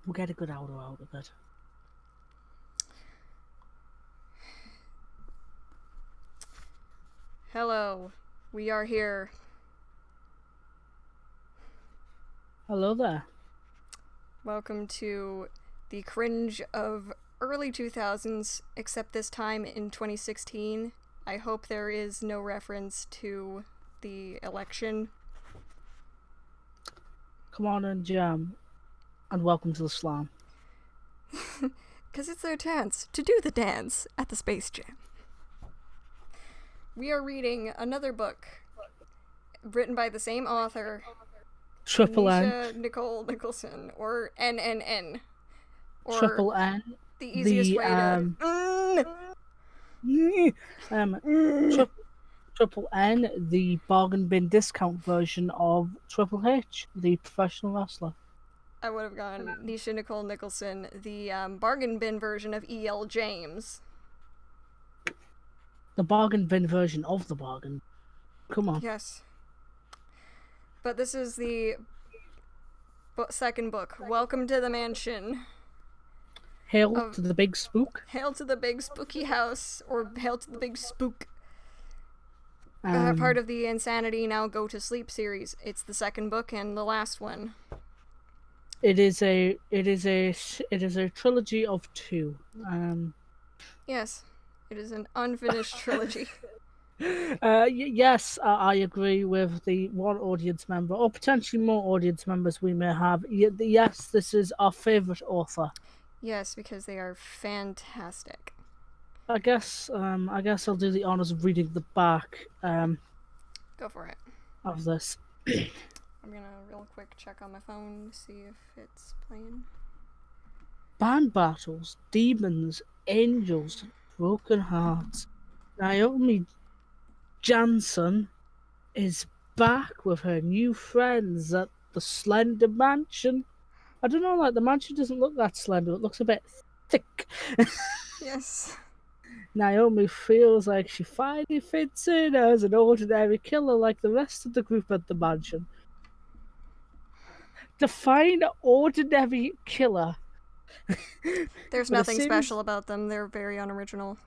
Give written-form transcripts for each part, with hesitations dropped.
We'll get a good hour out of it. Hello, we are here. Hello there. Welcome to the cringe of early 2000s, except this time in 2016. I hope there is no reference to the election. Come on and jam, and welcome to the slam. Because it's their chance to do the dance at the Space Jam. We are reading another book written by the same author, Triple N. Neesha Nickleson, or NNN. Or Triple N. the easiest way to... Triple N, the bargain bin discount version of Triple H, the professional wrestler. I would have gone Neesha Nicole Nickleson, the bargain bin version of E.L. James. The bargain bin version of the bargain. Come on. Yes. But this is the second book. Welcome to the mansion. Hail to the big spook. Hail to the big spooky house, or hail to the big spook. Part of the Insanity Now Go to Sleep series. It's the second book and the last one. It is a trilogy of two. Yes, it is an unfinished trilogy. Yes, I agree with the one audience member, or potentially more audience members we may have. Yes, this is our favorite author. Yes, because they are fantastic. I guess I'll do the honors of reading the back. Go for it. Of this. I'm gonna real quick check on my phone to see if it's playing. Band battles, demons, angels, broken hearts. Naomi Jansen is back with her new friends at the Slender Mansion. I don't know, like the mansion doesn't look that slender. It looks a bit thick. Yes. Naomi feels like she finally fits in as an ordinary killer like the rest of the group at the mansion. Define ordinary killer. There's nothing special about them. They're very unoriginal.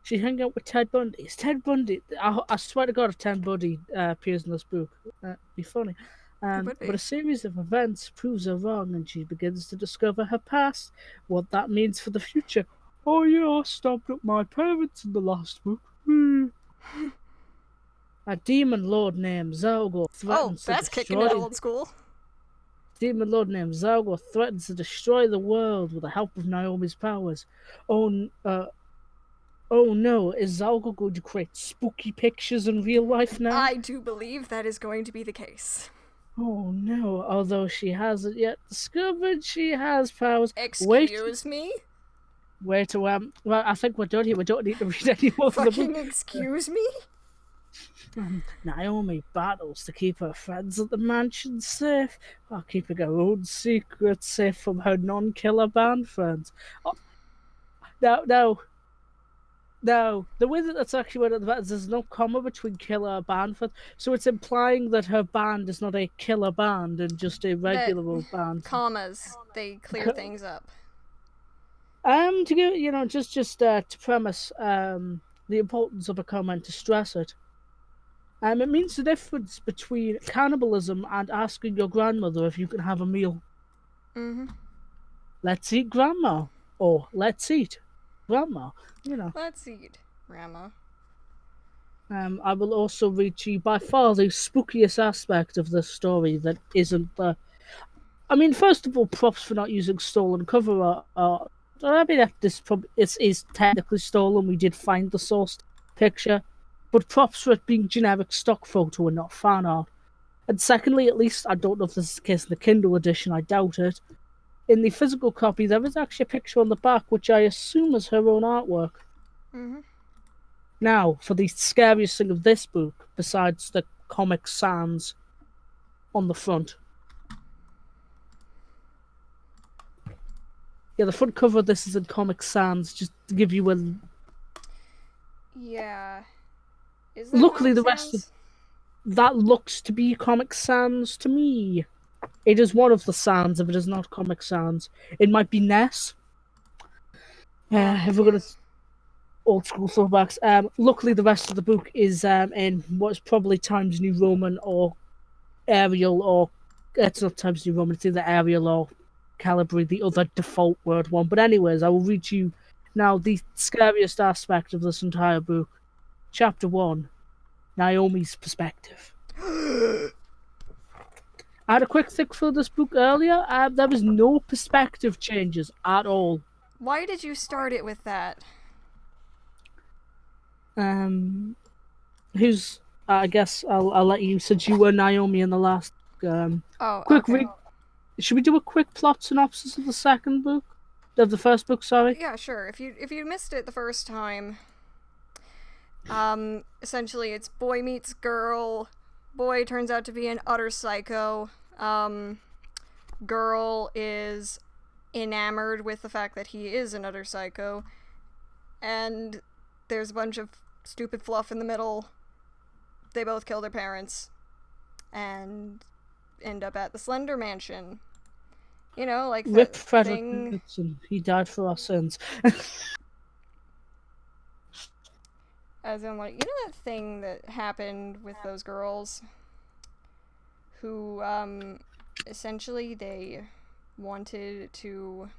She hung out with Ted Bundy. It's Ted Bundy. I swear to God, if Ted Bundy appears in this book, it'd be funny. But a series of events proves her wrong, and she begins to discover her past, what that means for the future. Oh yeah, I stopped at my parents in the last book. A demon lord named Zalgor threatens to destroy... Oh, that's kicking it old school. Demon lord named Zalgor threatens to destroy the world with the help of Naomi's powers. Oh no, is Zalgor going to create spooky pictures in real life now? I do believe that is going to be the case. Oh no, although she hasn't yet discovered she has powers. Excuse me? Well, I think we're done here. We don't need to read any more of the book. Fucking excuse me? Naomi battles to keep her friends at the mansion safe while keeping her own secrets safe from her non-killer band friends. Oh, no. The way that that's actually went at the back, there's no comma between killer and band friends, so it's implying that her band is not a killer band and just a regular old band. Commas, they clear things up. To give to premise the importance of a comment, to stress it. It means the difference between cannibalism and asking your grandmother if you can have a meal. Mm-hmm. Let's eat grandma, or let's eat grandma. Let's eat grandma. I will also read to you by far the spookiest aspect of this story that isn't the... I mean, first of all, props for not using stolen cover art. I mean, this is technically stolen. We did find the source picture. But props for it being generic stock photo and not fan art. And secondly, at least, I don't know if this is the case in the Kindle edition, I doubt it. In the physical copy, there is actually a picture on the back, which I assume is her own artwork. Mm-hmm. Now, for the scariest thing of this book, besides the Comic Sans on the front. Yeah, the front cover of this is in Comic Sans, just to give you a... Yeah. Luckily, the rest of that looks to be Comic Sans to me. It is one of the Sans, if it is not Comic Sans. It might be Ness. If we're going to old school throwbacks. Luckily, the rest of the book is in what's probably Times New Roman or Arial, or it's not Times New Roman, it's either Arial or Calibri, the other default word one. But, anyways, I will read you now the scariest aspect of this entire book. Chapter 1, Naomi's Perspective. I had a quick think through this book earlier. There was no perspective changes at all. Why did you start it with that? Who's? I guess I'll let you, since you were Naomi in the last. Quick okay. Should we do a quick plot synopsis of the second book? Of the first book, sorry. Yeah, sure. If you missed it the first time, essentially it's boy meets girl. Boy turns out to be an utter psycho. Girl is enamored with the fact that he is an utter psycho, and there's a bunch of stupid fluff in the middle. They both kill their parents and end up at the Slender Mansion. You know, like Rip that Frederick thing. Nickleson. He died for our sins. As in, like, you know that thing that happened with those girls who, essentially they wanted to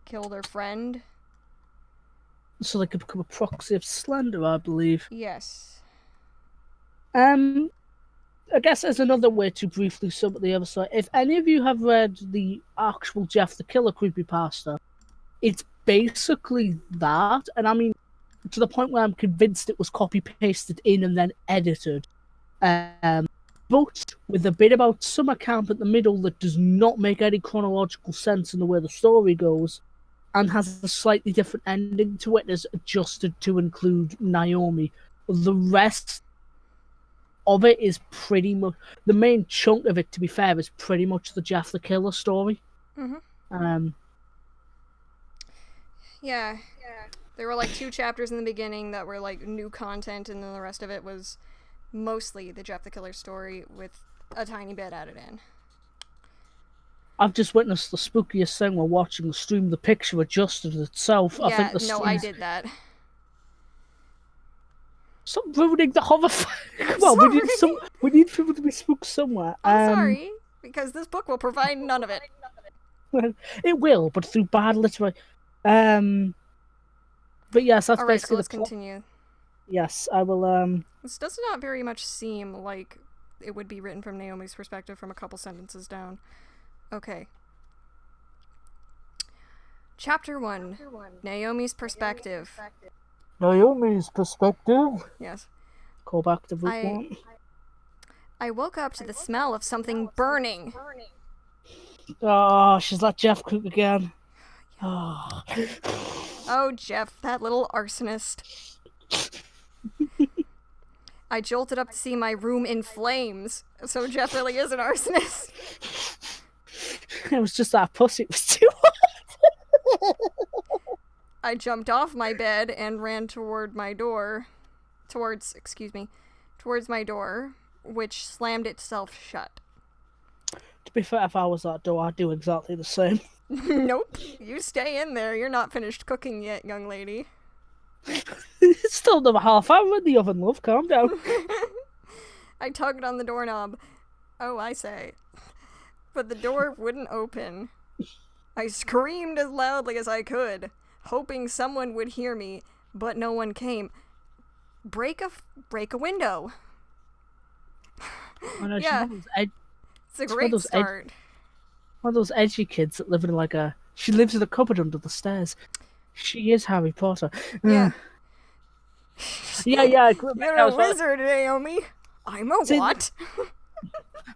kill their friend? So they could become a proxy of Slender, I believe. Yes. I guess as another way to briefly sum up the other side, if any of you have read the actual Jeff the Killer creepypasta, it's basically that, and I mean, to the point where I'm convinced it was copy-pasted in and then edited. But with a bit about summer camp at the middle that does not make any chronological sense in the way the story goes, and has a slightly different ending to it, is adjusted to include Naomi. The rest of it is pretty much the main chunk of it. To be fair, is pretty much the Jeff the Killer story. Yeah. There were like 2 chapters in the beginning that were like new content, and then the rest of it was mostly the Jeff the Killer story with a tiny bit added in. I've just witnessed the spookiest thing while watching the stream. The picture adjusted itself. Yeah, I think I did that. Stop ruining the horror. Come on, we need people to be spooked somewhere. I'm sorry, because this book will provide none of it. It will, but through bad literary. But yes, that's Alright, basically so let's the plot. continue. Yes, I will. This does not very much seem like it would be written from Naomi's perspective from a couple sentences down. Okay. Chapter 1. Naomi's perspective. Naomi's perspective. Yes. Call back to book 1. I woke up to the smell of something burning. Oh, she's let Jeff cook again. Oh. Oh, Jeff, that little arsonist. I jolted up to see my room in flames. So Jeff really is an arsonist. It was just that pussy. It was too hot. I jumped off my bed and ran toward my door. Towards my door, which slammed itself shut. To be fair, if I was that door, I'd do exactly the same. Nope. You stay in there. You're not finished cooking yet, young lady. It's still another half hour in the oven, love. Calm down. I tugged on the doorknob. Oh, I say. But the door wouldn't open. I screamed as loudly as I could, hoping someone would hear me, but no one came. Break a window. Oh, no, yeah. It's a great start. One of those edgy kids that live in she lives in a cupboard under the stairs. She is Harry Potter. Yeah. yeah. You're a wizard, Naomi. I'm a what?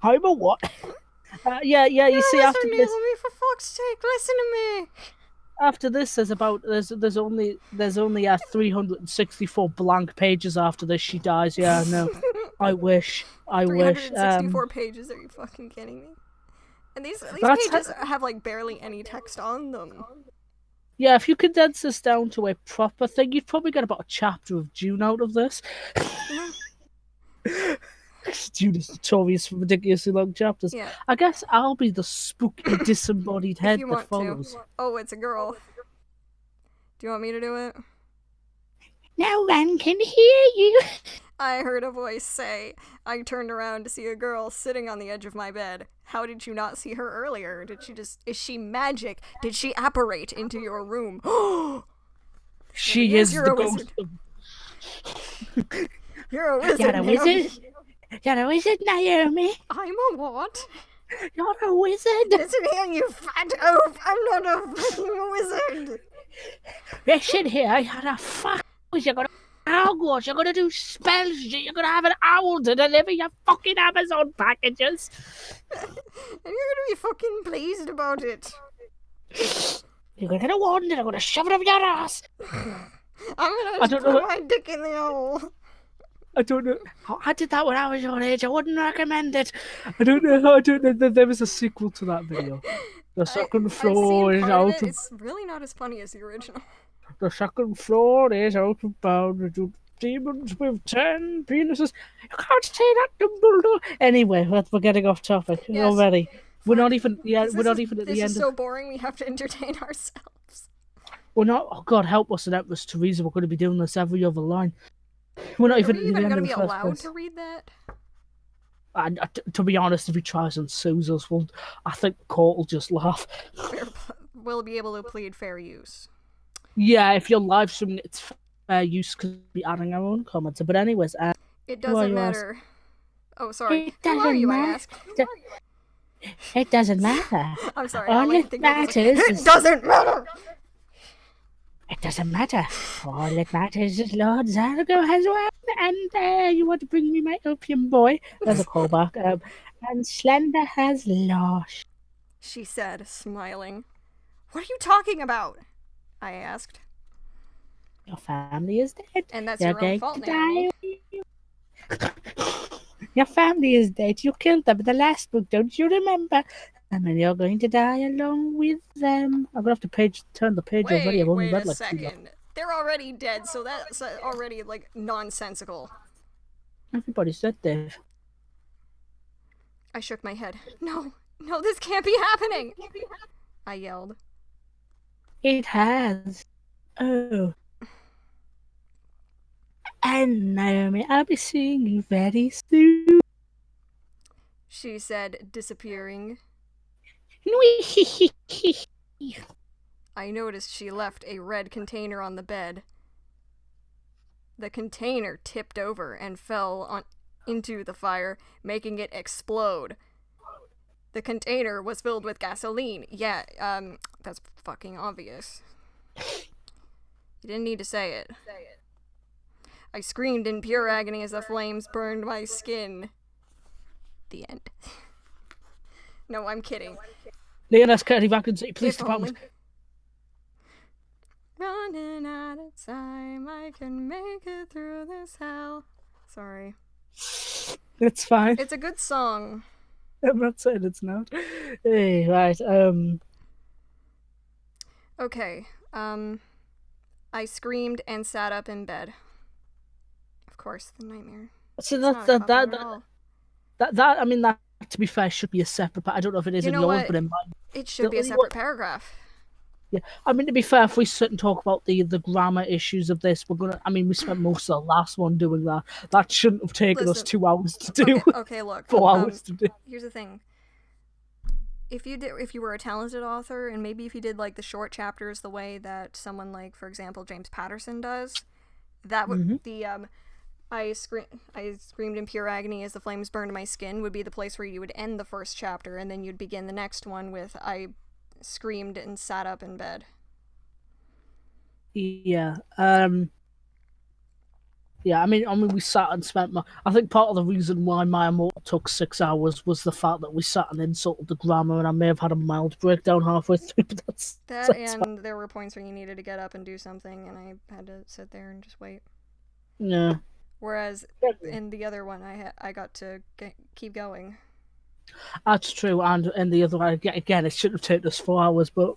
I'm a what? Yeah. You see, after this, Naomi, for fuck's sake, listen to me. After this, there's only 364 blank pages after this. She dies. Yeah, no. I wish. 364 pages. Are you fucking kidding me? And these pages have like barely any text on them. Yeah, if you condense this down to a proper thing, you'd probably get about a chapter of June out of this. Judas notorious for ridiculously long chapters. Yeah. I guess I'll be the spooky, disembodied If head you that want to. follows. Oh, it's a girl. Do you want me to do it? No one can hear you. I heard a voice say. I turned around to see a girl sitting on the edge of my bed. How did you not see her earlier? Did she just. Is she magic? Did she apparate into your room? She is you're the a ghost wizard. of... You're a wizard. You're a wizard? You're a wizard, Naomi? I'm a what? You're a wizard? Listen here, you fat oaf! I'm not a fucking wizard! Listen here, you're a fuck. You're gonna Hogwarts, you're gonna do spells, you're gonna have an owl to deliver your fucking Amazon packages. And you're gonna be fucking pleased about it. You're gonna get a wand and I'm gonna shove it up your ass. I'm gonna put my dick in the owl. I don't know. I did that when I was your age. I wouldn't recommend it. I don't know. There was a sequel to that video. The second floor is out. It's really not as funny as the original. The second floor is outbound. Demons with 10 penises. You can't say that, Dumbledore. Anyway, we're getting off topic already. We're not even. Yeah, we're not even at the end. This is so boring. We have to entertain ourselves. We're not. Oh God, help us, and Empress Teresa. We're going to be doing this every other line. We're not even. Are we even going to be allowed to read that? To be honest, if he tries and sues us, I think the court will just laugh. We'll be able to plead fair use. Yeah, if you're live streaming, it's fair use because we'll be adding our own comments. But anyways, it doesn't matter. Oh, sorry. It doesn't matter. It doesn't matter. I'm sorry. All it matters is... It doesn't matter! It doesn't matter. All it matters is Lord Zarago has won, and you want to bring me my opium boy? There's a callback. And Slender has lost. She said, smiling. What are you talking about? I asked. Your family is dead. And that's your own fault now. Your family is dead. You killed them in the last book, don't you remember? And then you're going to die along with them. I'm going to have to turn the page already. I've only read a second. They're already dead, so that's already, like, nonsensical. Everybody's dead, Dave. I shook my head. No, this can't be happening! I yelled. It has. Oh. And Naomi, I'll be seeing you very soon. She said, disappearing. I noticed she left a red container on the bed. The container tipped over and fell into the fire, making it explode. The container was filled with gasoline. Yeah, that's fucking obvious. You didn't need to say it. I screamed in pure agony as the flames burned my skin. The end. No, I'm kidding. Leoness Curry Vacancy Police Department. Running out of time, I can make it through this hell. Sorry. It's fine. It's a good song. I'm not saying it's not. Hey, right, Okay, I screamed and sat up in bed. Of course, the nightmare. So that I mean, that, to be fair, should be a separate part. I don't know if it is in yours, but in mine. It should be a separate paragraph. Yeah, I mean, to be fair, if we sit and talk about the grammar issues of this, we spent most of the last one doing that. That shouldn't have taken us 2 hours to do. Okay, look. 4 hours to do. Here's the thing. If you were a talented author, and maybe if you did, like, the short chapters the way that someone like, for example, James Patterson does, that would I screamed in pure agony as the flames burned my skin would be the place where you would end the first chapter, and then you'd begin the next one with I screamed and sat up in bed. Yeah. Yeah, I mean, we sat and spent. I think part of the reason why my Immortal took 6 hours was the fact that we sat and insulted the grammar, and I may have had a mild breakdown halfway through. But that's and there were points where you needed to get up and do something, and I had to sit there and just wait. Yeah. Whereas in the other one, I got to keep going. That's true, and in the other one, again, it should have taken us 4 hours, but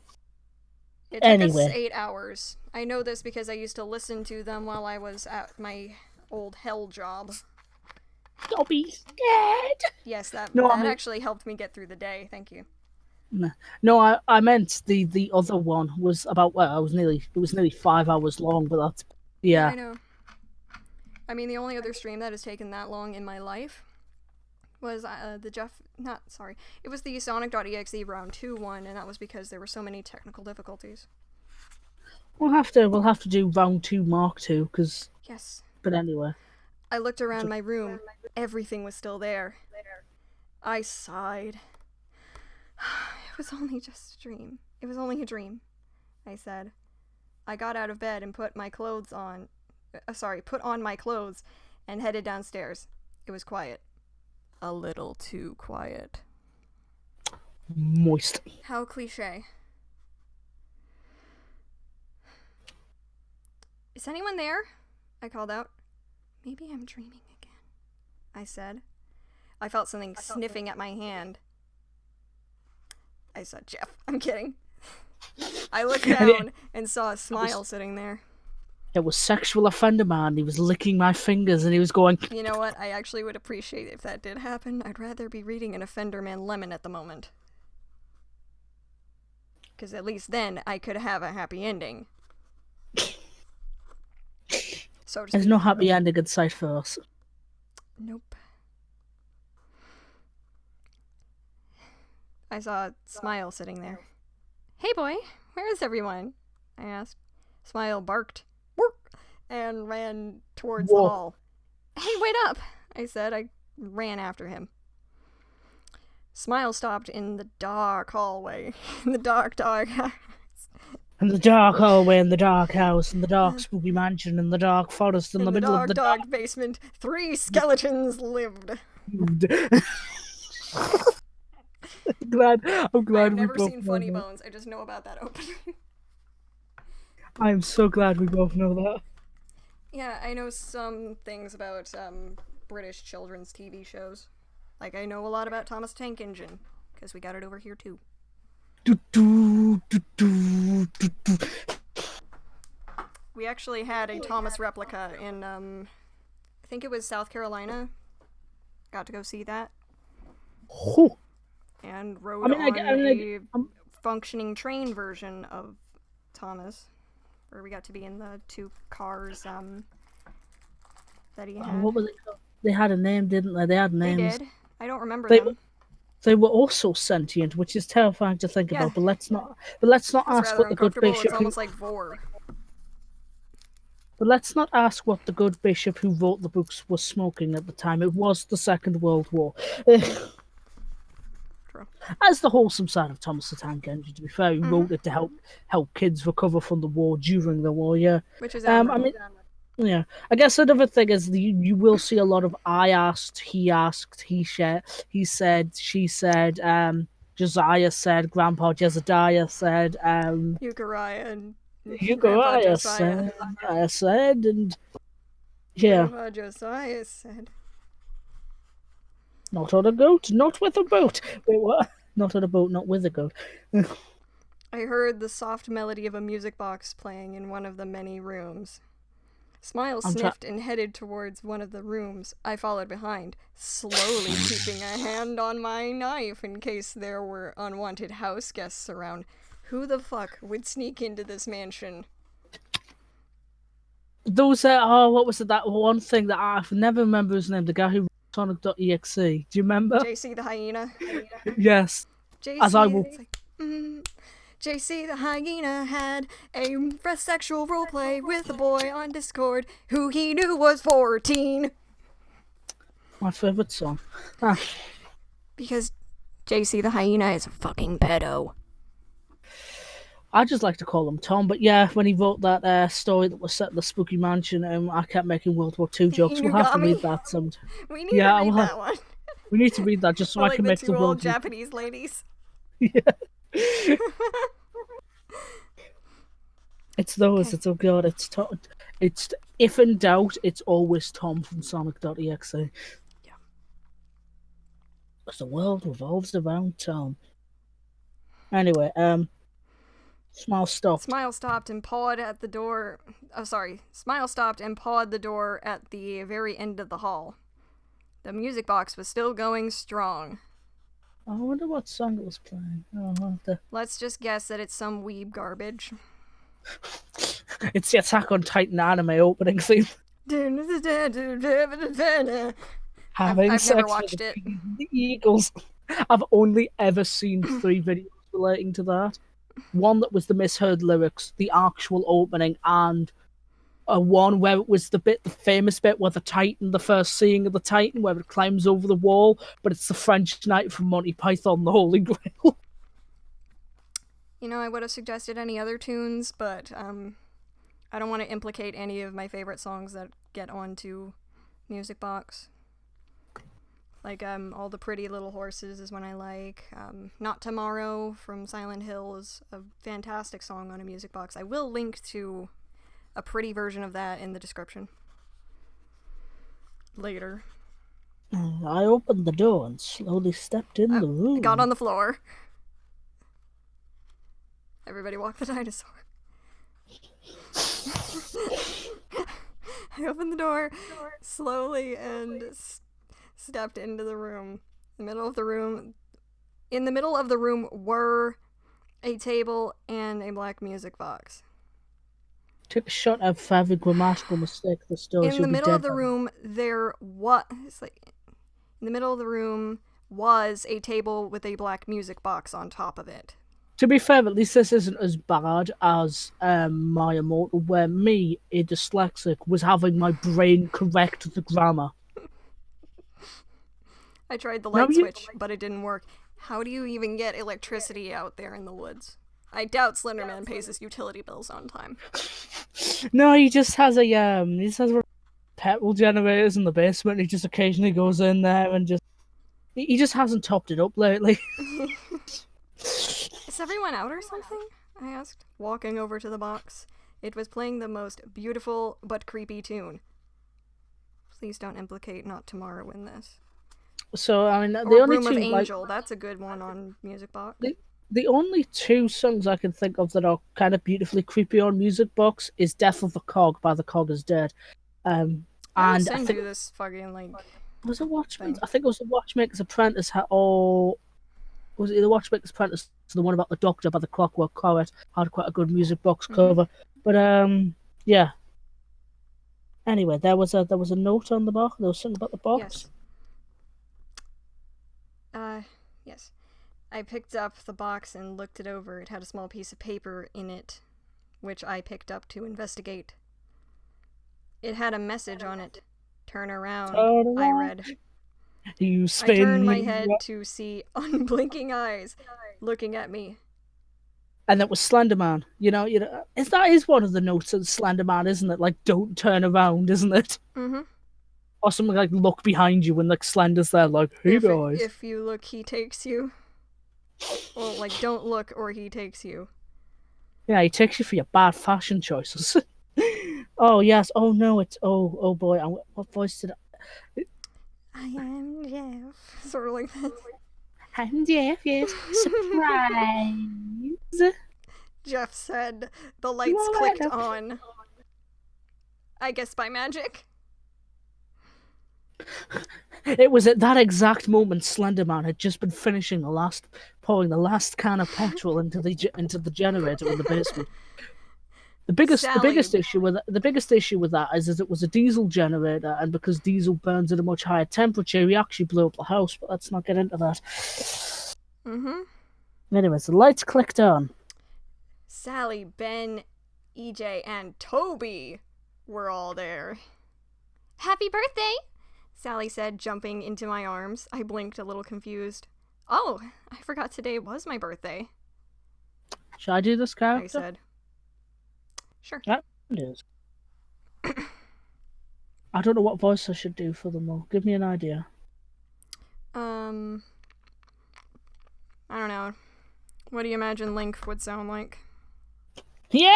it took us 8 hours. I know this because I used to listen to them while I was at my old hell job. Dobby's dead. Yes, that No, I that mean, actually helped me get through the day. Thank you. no, I meant the other one was about well, it was nearly 5 hours long, but that's Yeah, yeah. I know. I mean, the only other stream that has taken that long in my life was the Jeff. Not sorry. It was the Sonic.exe round 2 one, and that was because there were so many technical difficulties. We'll have to do round 2 Mark 2 because. Yes. But anyway, I looked around my room. Everything was still there. I sighed. It was only just a dream. It was only a dream, I said. I got out of bed and put my clothes on. Put on my clothes and headed downstairs. It was quiet. A little too quiet. moist. How cliche. Is anyone there? I called out. Maybe I'm dreaming again, I said. I felt something sniffing at my hand. I said, Jeff, I'm kidding. I looked down and saw a Smile sitting there. It was sexual offender man. He was licking my fingers and he was going. You know what? I actually would appreciate if that did happen. I'd rather be reading an Offender Man Lemon at the moment. Because at least then I could have a happy ending. So There's no happy ending in sight for us. Nope. I saw a Smile sitting there. Hey boy, where is everyone? I asked. Smile barked and ran towards the hall. Hey, wait up! I said. I ran after him. Smile stopped in the dark hallway. In the dark house. In the dark hallway, in the dark house, in the dark spooky mansion, in the dark forest, in the middle of the dark basement, 3 skeletons lived. I'm glad I've never seen Funny Bones. I just know about that opening. I'm so glad we both know that. Yeah, I know some things about British children's TV shows. Like, I know a lot about Thomas Tank Engine, because we got it over here too. We actually had a Thomas replica in, I think it was South Carolina. Got to go see that. Oh. And rode a functioning train version of Thomas, where we got to be in the 2 cars that he had. What were they called? They had a name, didn't they? They had names. They did. I don't remember them. They were also sentient, which is terrifying to think about. But let's not ask what the good bishop. It's almost like Vor. But let's not ask what the good bishop who wrote the books was smoking at the time. It was the Second World War. True. As the wholesome side of Thomas the Tank Engine, to be fair, he wrote it to help kids recover from the war during the war. Yeah, which is admirable. Yeah, I guess another thing is you will see a lot of I asked, he asked, he said, she said, Josiah said, Grandpa Jezediah said, Euchariah and Euchariah said, and yeah. Grandpa Josiah said. Not on a goat, not with a boat. Wait, what? Not on a boat, not with a goat. I heard the soft melody of a music box playing in one of the many rooms. Smile sniffed and headed towards one of the rooms. I followed behind, slowly keeping a hand on my knife in case there were unwanted house guests around. Who the fuck would sneak into this mansion? Those what was it? That one thing that I never remember his name. The guy who wrote Sonic.exe. Do you remember? JC the Hyena. Yes. JC. As I will. JC the Hyena had a sexual roleplay with a boy on Discord who he knew was 14. My favourite song. Because JC the Hyena is a fucking pedo. I just like to call him Tom, but yeah, when he wrote that story that was set in the spooky mansion, I kept making World War II jokes. We'll have to read that sometime. We need to read that one. We need to read that just so I can make the two old Japanese ladies. Yeah. It's those. Okay. It's oh god. It's if in doubt, it's always Tom from Sonic.exe. Yeah. Because the world revolves around Tom. Anyway, Smile stopped. Smile stopped and pawed at the door. Oh, sorry. Smile stopped and pawed the door at the very end of the hall. the music box was still going strong. I wonder what song it was playing. Let's just guess that it's some weeb garbage. It's the Attack on Titan anime opening theme. Having I've sex never watched with it. the Eagles. I've only ever seen 3 videos relating to that. One that was the misheard lyrics, the actual opening, and one where it was the famous bit where the first seeing of the Titan, where it climbs over the wall, but it's the French Knight from Monty Python, the Holy Grail. You know, I would have suggested any other tunes, but I don't want to implicate any of my favorite songs that get onto Music Box. Like, All the Pretty Little Horses is one I like. Not Tomorrow from Silent Hill is a fantastic song on a Music Box. I will link to a pretty version of that in the description later. I opened the door and slowly stepped in the room. Got on the floor. Everybody walk the dinosaur. I opened the door slowly and stepped into the room. In the middle of the room were a table and a black music box. Took a shot at for every grammatical mistake the story. In the middle of the room, in the middle of the room was a table with a black music box on top of it. To be fair, at least this isn't as bad as My Immortal, where me, a dyslexic, was having my brain correct the grammar. I tried the light switch, but it didn't work. How do you even get electricity out there in the woods? I doubt Slenderman pays his utility bills on time. No, he just has petrol generators in the basement. He just occasionally goes in there and he just hasn't topped it up lately. Is everyone out or something? I asked, walking over to the box. It was playing the most beautiful but creepy tune. Please don't implicate Not Tomorrow in this. So, I mean, the only Room two... of Angel, that's a good one on Music Box. The only 2 songs I can think of that are kind of beautifully creepy on Music Box is Death of the Cog by The Cog is Dead. I and send you this fucking, like... Was it Watchman? I think it was The Watchmaker's Apprentice, or... Was it The Watchmaker's Apprentice? The one about the doctor by the Clockwork Comet had quite a good Music Box cover. But yeah. Anyway, there was a note on the box. There was something about the box. Yes. I picked up the box and looked it over. It had a small piece of paper in it, which I picked up to investigate. It had a message on it. Turn around, I read. You spin. I turned my head to see unblinking eyes looking at me. And that was Slenderman. You know, that is one of the notes of Slenderman, isn't it? Like, don't turn around, isn't it? Mm-hmm. Or something like, look behind you when, like, Slender's there, like, hey guys. If you look, he takes you. Or, like, don't look or he takes you. Yeah, he takes you for your bad fashion choices. Oh, yes. Oh, no, it's... Oh, boy. What voice did I am Jeff. Sort of like that. I'm Jeff, yes. Surprise! Jeff said the lights clicked on. I guess by magic. It was at that exact moment Slenderman had just been pouring the last can of petrol into the generator in the basement. The biggest issue with that is it was a diesel generator, and because diesel burns at a much higher temperature, he actually blew up the house. But let's not get into that. Anyways, the lights clicked on. Sally, Ben, EJ, and Toby were all there. Happy birthday! Sally said, jumping into my arms. I blinked, a little confused. Oh, I forgot today was my birthday. Should I do this character? I said. Sure. That is. I don't know what voice I should do for them all. Give me an idea. I don't know. What do you imagine Link would sound like? Yeah!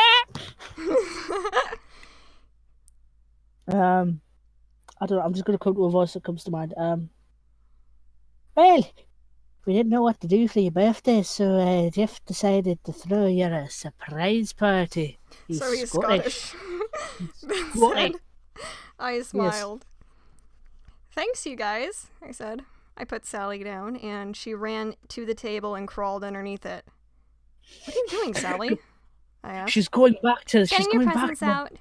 I don't know. I'm just going to come to a voice that comes to mind. Well, we didn't know what to do for your birthday, so Jeff decided to throw you a surprise party. He's Scottish. Ben said. I smiled. Yes. Thanks, you guys, I said. I put Sally down, and she ran to the table and crawled underneath it. What are you doing, Sally? I asked. She's going back to. Getting your presents out.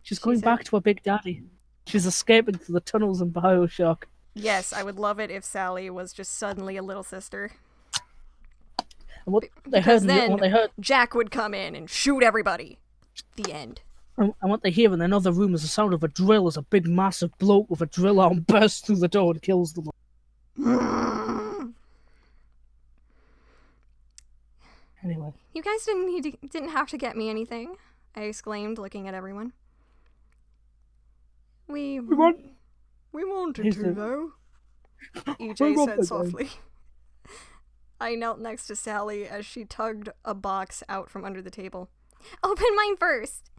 She's going back to her Big Daddy. She's escaping through the tunnels in Bioshock. Yes, I would love it if Sally was just suddenly a little sister. And what Then they heard, Jack would come in and shoot everybody. The end. and what they hear in another room is the sound of a drill as a big, massive bloke with a drill arm bursts through the door and kills them. Anyway. You guys didn't have to get me anything, I exclaimed, looking at everyone. We wanted to, though, EJ said softly. I knelt next to Sally as she tugged a box out from under the table. Open mine first,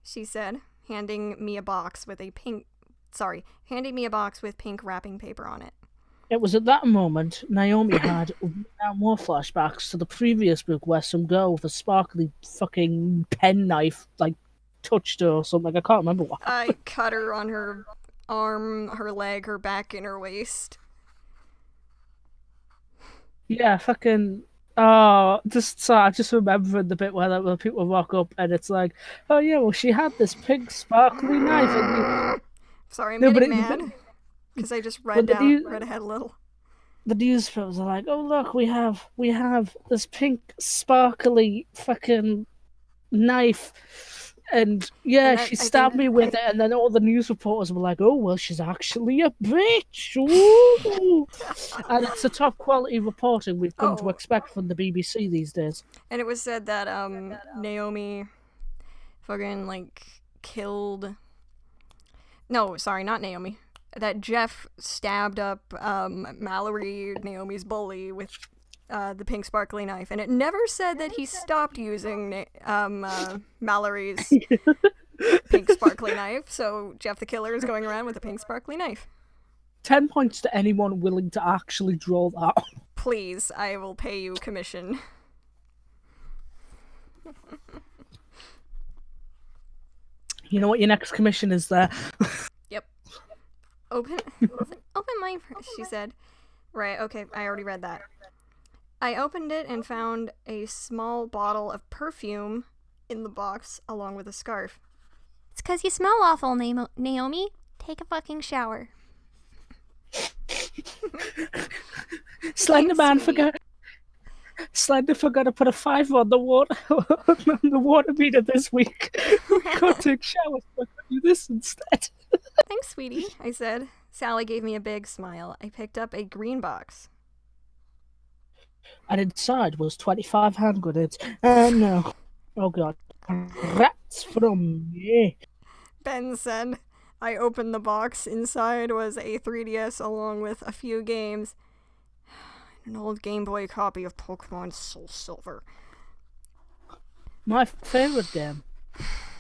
she said, handing me a box with pink wrapping paper on it. It was at that moment Naomi had now more flashbacks to the previous book where some girl with a sparkly fucking penknife touched her or something. I can't remember what. I cut her on her arm, her leg, her back, and her waist. Yeah, fucking. Oh, I just remember the bit where people rock up and it's like, oh yeah, well she had this pink sparkly knife. And Sorry, I'm getting mad because I just read ahead a little. The news films are like, oh look, we have this pink sparkly fucking knife. And she stabbed me with it, and then all the news reporters were like, "Oh well, she's actually a bitch." Ooh. And it's the top quality reporting we've come to expect from the BBC these days. And it was said that Naomi fucking killed. No, sorry, not Naomi. That Jeff stabbed up Mallory, Naomi's bully, with the pink sparkly knife, and it never said that he stopped using Mallory's pink sparkly knife, so Jeff the Killer is going around with a pink sparkly knife. 10 points to anyone willing to actually draw that. Please, I will pay you commission. You know what your next commission is there? Yep. Open mine first, she said. Right, okay, I already read that. I opened it and found a small bottle of perfume in the box, along with a scarf. It's 'cause you smell awful, Naomi. Take a fucking shower. Slender forgot to put a 5 on the water meter this week. We can't take showers, but I do this instead. Thanks, sweetie, I said. Sally gave me a big smile. I picked up a green box. And inside was 25 hand grenades. No. Oh god. Rats from me. Ben said. I opened the box. Inside was a 3DS along with a few games. An old Game Boy copy of Pokemon Soul Silver. My favorite game.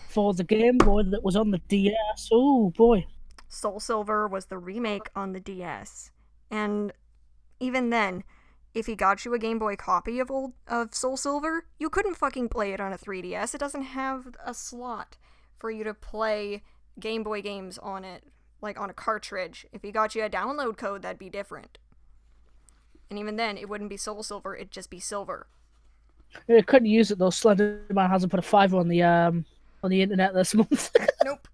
For the Game Boy that was on the DS. Oh boy. Soul Silver was the remake on the DS. And even then, if he got you a Game Boy copy of Soul Silver, you couldn't fucking play it on a 3DS. It doesn't have a slot for you to play Game Boy games on it, like on a cartridge. If he got you a download code, that'd be different. And even then, it wouldn't be Soul Silver, it'd just be silver. You couldn't use it though. Slenderman hasn't put a 5 on the internet this month. Nope.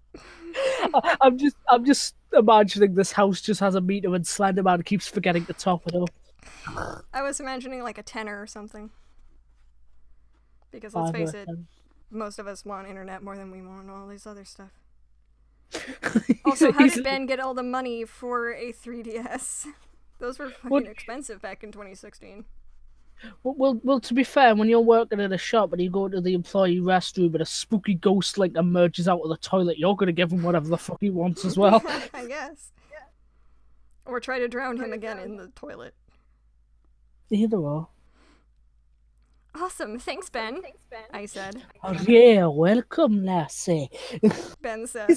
I'm just imagining this house just has a meter and Slenderman keeps forgetting to top it up. I was imagining like a tenner or something. Because let's face it, most of us want internet more than we want all these other stuff. Also, how did Ben get all the money for a 3DS? Those were fucking expensive back in 2016. Well, to be fair, when you're working at a shop and you go to the employee restroom and a spooky ghost emerges out of the toilet, you're going to give him whatever the fuck he wants as well. I guess. Yeah. Or try to drown him again in the toilet. Either or. Awesome, thanks, Ben. I said. Oh, yeah, welcome, lassie. Ben said.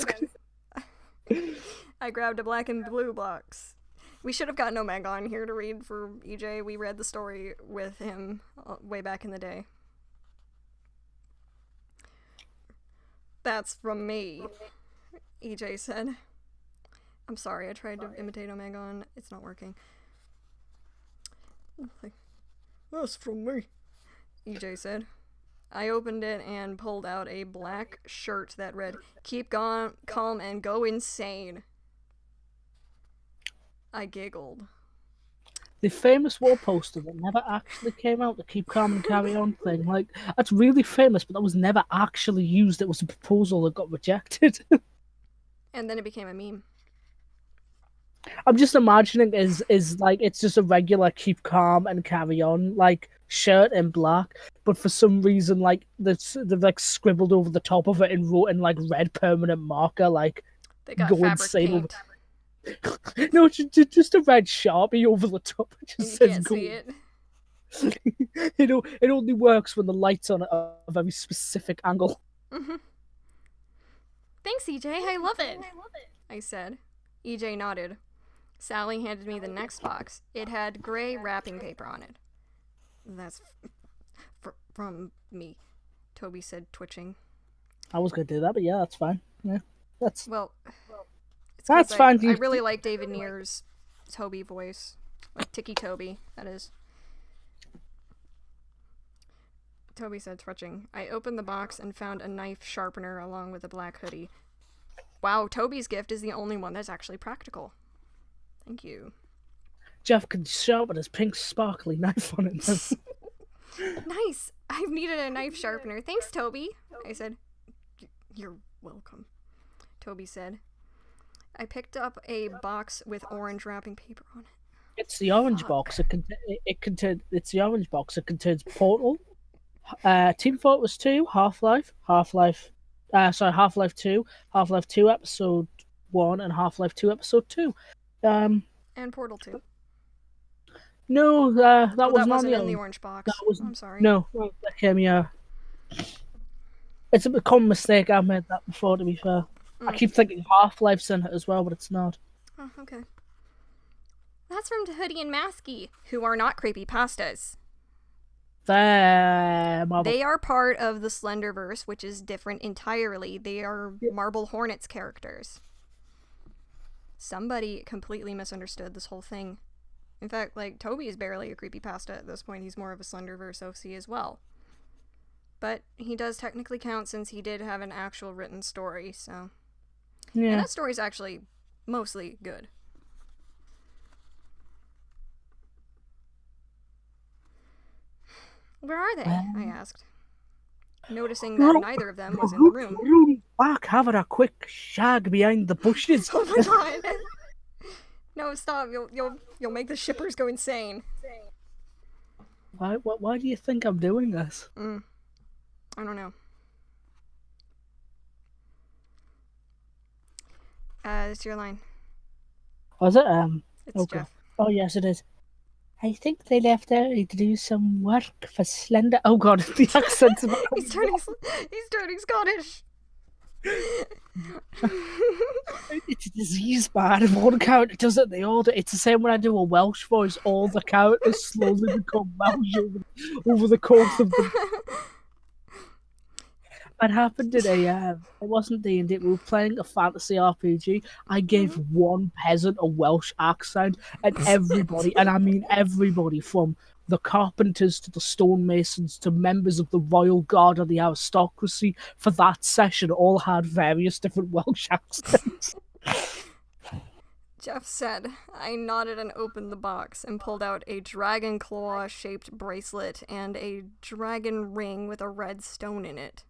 I grabbed a black and blue box. We should have gotten Omega on here to read for EJ. We read the story with him way back in the day. That's from me, EJ said. I'm sorry, I tried to imitate Omegon. It's not working. That's from me, EJ said. I opened it and pulled out a black shirt that read, "Keep calm and go insane." I giggled. The famous wall poster that never actually came out, the Keep Calm and Carry On thing. Like, that's really famous, but that was never actually used. It was a proposal that got rejected. And then it became a meme. I'm just imagining is like it's just a regular Keep Calm and Carry On like shirt in black, but for some reason like they've like scribbled over the top of it and wrote in like red permanent marker like They got go fabric insane. paint. No, just a red Sharpie over the top. It And just you says can't go. see it. It only works when the lights on a very specific angle. Mm-hmm. Thanks, EJ. I love it. I said. EJ nodded. Sally handed me the next box. It had gray wrapping paper on it. That's from me, Toby said, twitching. I was gonna do that, but yeah, that's fine. Yeah, that's It's fine. I really like David Neer's Toby voice, like Tiki Toby. That is. Toby said, twitching. I opened the box and found a knife sharpener along with a black hoodie. Wow, Toby's gift is the only one that's actually practical. Thank you. Jeff can sharpen his pink sparkly knife on it. Nice! I've needed a knife sharpener. Thanks, Toby. I said. You're welcome, Toby said. I picked up a box with orange wrapping paper on it. It's the orange box. It's the orange box. It contains Portal, Team Fortress 2, Half-Life 2, Half-Life 2 Episode 1, and Half-Life 2 Episode 2. And Portal 2. No, that wasn't in the orange box. I'm sorry. No, that came, yeah. It's a common mistake. I've made that before, to be fair. I keep thinking Half-Life's in it as well, but it's not. Oh, okay. That's from Hoodie and Masky, who are not creepypastas. They are part of the Slenderverse, which is different entirely. They are Marble Hornets characters. Somebody completely misunderstood this whole thing. In fact, like, Toby is barely a creepypasta at this point. He's more of a Slenderverse OC as well. But he does technically count since he did have an actual written story, so... Yeah. And that story's actually mostly good. Where are they? I asked, noticing that neither of them was in the room. Back, having a quick shag behind the bushes. Oh my god! No, stop! You'll make the shippers go insane. Why do you think I'm doing this? I don't know. It's your line. Was it? It's okay. Jeff. Oh yes, it is. I think they left early to do some work for Slender. Oh god, the accent's about He's turning Scottish. It's a disease, man. If one character does it, they all do. It's the same when I do a Welsh voice. All the characters slowly become Welsh over the course of the... What happened in it wasn't D&D. We were playing a fantasy RPG. I gave one peasant a Welsh accent, and everybody, and I mean everybody, from the carpenters to the stonemasons to members of the royal guard and the aristocracy, for that session, all had various different Welsh accents. Jeff said. I nodded and opened the box and pulled out a dragon claw-shaped bracelet and a dragon ring with a red stone in it.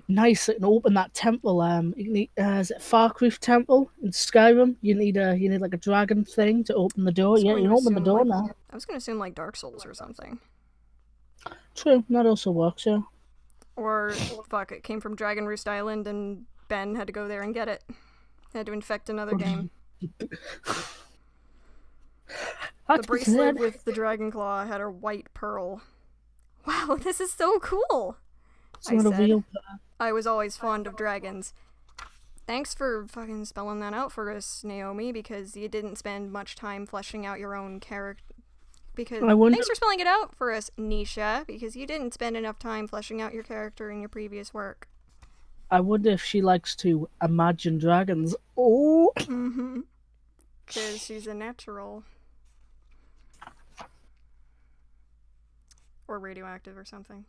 Nice, and open that temple. You need, is it Farcroof Temple in Skyrim? You need like a dragon thing to open the door. Yeah, you can open the door now. I was gonna assume like Dark Souls or something. True, that also works. Yeah. Or fuck, it came from Dragon Roost Island, and Ben had to go there and get it. Had to infect another game. The bracelet with the dragon claw had a white pearl. Wow, this is so cool! I said. I was always fond of dragons. Thanks for fucking spelling that out for us, Naomi, because you didn't spend much time fleshing out your own character. Thanks for spelling it out for us, Neesha, because you didn't spend enough time fleshing out your character in your previous work. I wonder if she likes to imagine dragons. Oh! Because she's a natural. Or radioactive or something.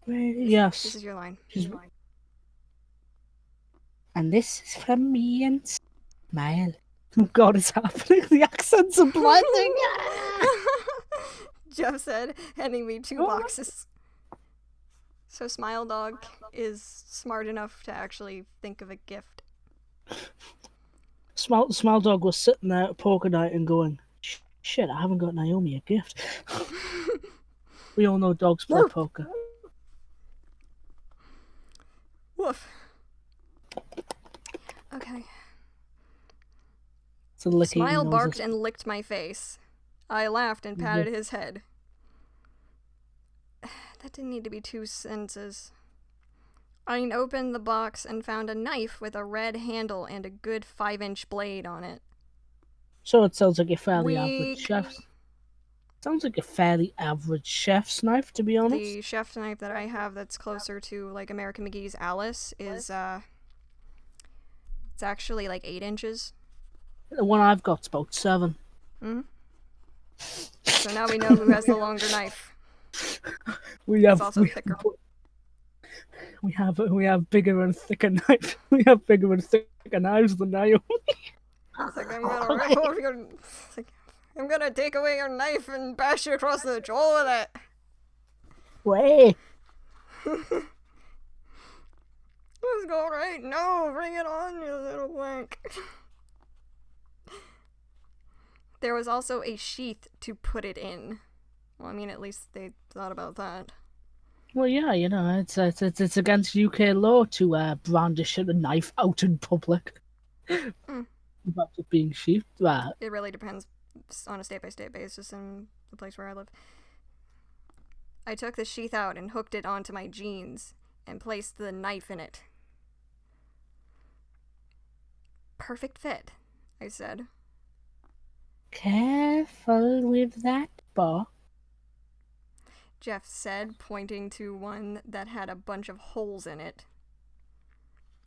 Yes. This is your line. And this is from me and Smile. Oh God, it's happening. The accents are blending. Jeff said, handing me 2 boxes. So Smile Dog is smart enough to actually think of a gift. Smile Dog was sitting there at poker night and going, shit, I haven't got Naomi a gift. We all know dogs play poker. Woof. Okay. Smile barked and licked my face. I laughed and patted his head. That didn't need to be 2 sentences. I opened the box and found a knife with a red handle and a good 5-inch blade on it. So it sounds like a fairly average chef. Sounds like a fairly average chef's knife, to be honest. The chef's knife that I have that's closer to like American McGee's Alice is it's actually like 8 inches. The one I've got's about 7. Mm-hmm. So now we know who has the longer knife. It's also thicker. We have bigger and thicker knives. We have bigger and thicker knives than Naomi. It's like I'm gonna take away your knife and bash you across the jaw with it. Way. Let's go right. No, bring it on, you little wank. There was also a sheath to put it in. Well, I mean, at least they thought about that. Well, yeah, you know, it's against UK law to brandish a knife out in public. About it being sheathed. It really depends on a state-by-state basis in the place where I live. I took the sheath out and hooked it onto my jeans and placed the knife in it. Perfect fit, I said. Careful with that, boy. Jeff said, pointing to one that had a bunch of holes in it.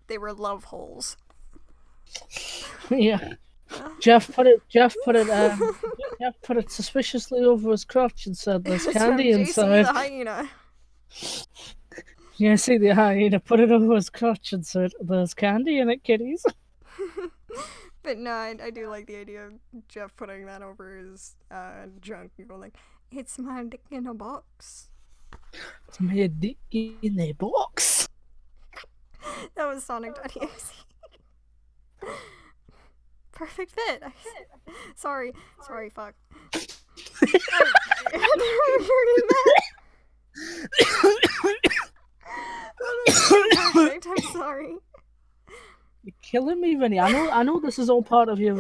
They were love holes. Yeah. Jeff put it suspiciously over his crotch and said, "There's candy inside." The hyena. Yeah, see the hyena put it over his crotch and said, "There's candy in it, kiddies." But no, I do like the idea of Jeff putting that over his junk. People like, it's my dick in a box. It's my dick in a box. That was Sonic.exe. Perfect fit. Sorry, fuck. Perfect, I'm sorry. You're killing me, Vinny. I know this is all part of your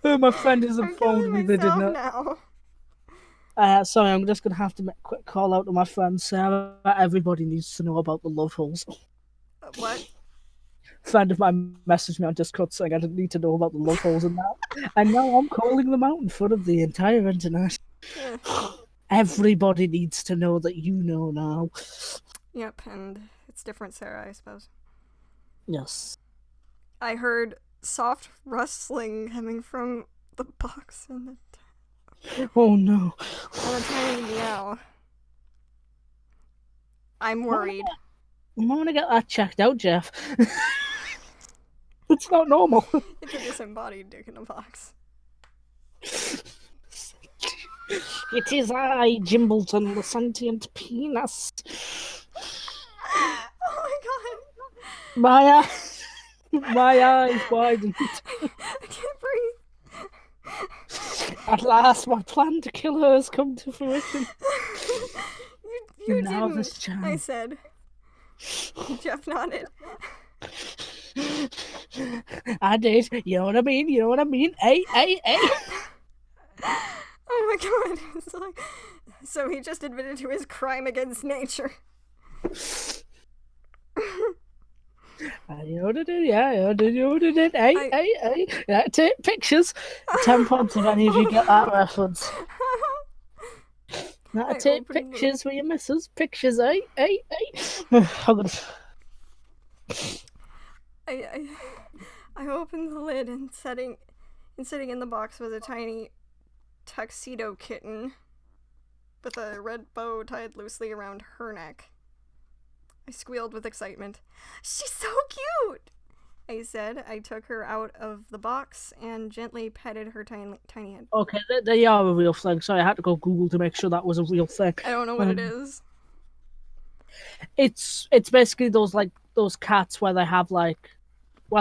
my friend has informed me they did not. Now. Sorry, I'm just gonna have to make a quick call out to my friend Sarah. Everybody needs to know about the love holes. What? A friend of mine messaged me on Discord saying I didn't need to know about the love holes and that. And now I'm calling them out in front of the entire internet. Yeah. Everybody needs to know that you know now. Yep, and it's different, Sarah, I suppose. Yes. I heard soft rustling coming from the box in the Oh no. And a tiny meow. I'm worried. I'm gonna get that checked out, Jeff. It's not normal. It's a disembodied dick in a box. It is I, Jimbleton, the sentient penis. Oh my god. My eyes widened. I can't breathe. At last, my plan to kill her has come to fruition. You now didn't, this chance. I said. Jeff nodded. I did. You know what I mean? Hey. Oh my god. So he just admitted to his crime against nature. You ordered it, yeah. You ordered it. Hey. Yeah, take pictures. 10 points if any of you get that reference. Now take pictures with your missus. Pictures, hey. I'm gonna... I I opened the lid and sitting in the box was a tiny tuxedo kitten with a red bow tied loosely around her neck. I squealed with excitement. She's so cute! I said. I took her out of the box and gently petted her tiny head. Okay, they are a real thing. Sorry, I had to go Google to make sure that was a real thing. I don't know what it is. It's basically those cats where they have where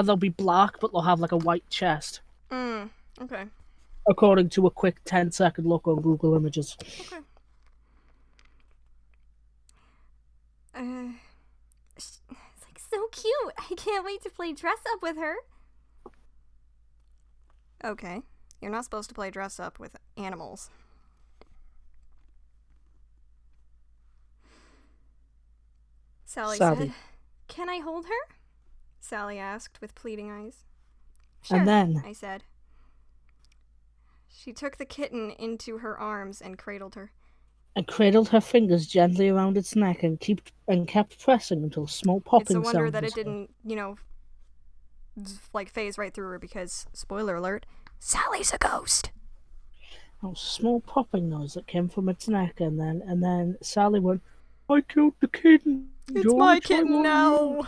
they'll be black but they'll have like a white chest. Okay. According to a quick 10-second look on Google Images. Okay. It's like so cute. I can't wait to play dress up with her. Okay. You're not supposed to play dress up with animals. Sally said, "Can I hold her?" Sally asked with pleading eyes. Sure, and then I said. She took the kitten into her arms and cradled her. And cradled her fingers gently around its neck and kept pressing until small popping sounds. It's a wonder that it didn't, phase right through her because, spoiler alert, Sally's a ghost. A small popping noise that came from its neck, and then Sally went, "I killed the kitten. It's George, my kitten now.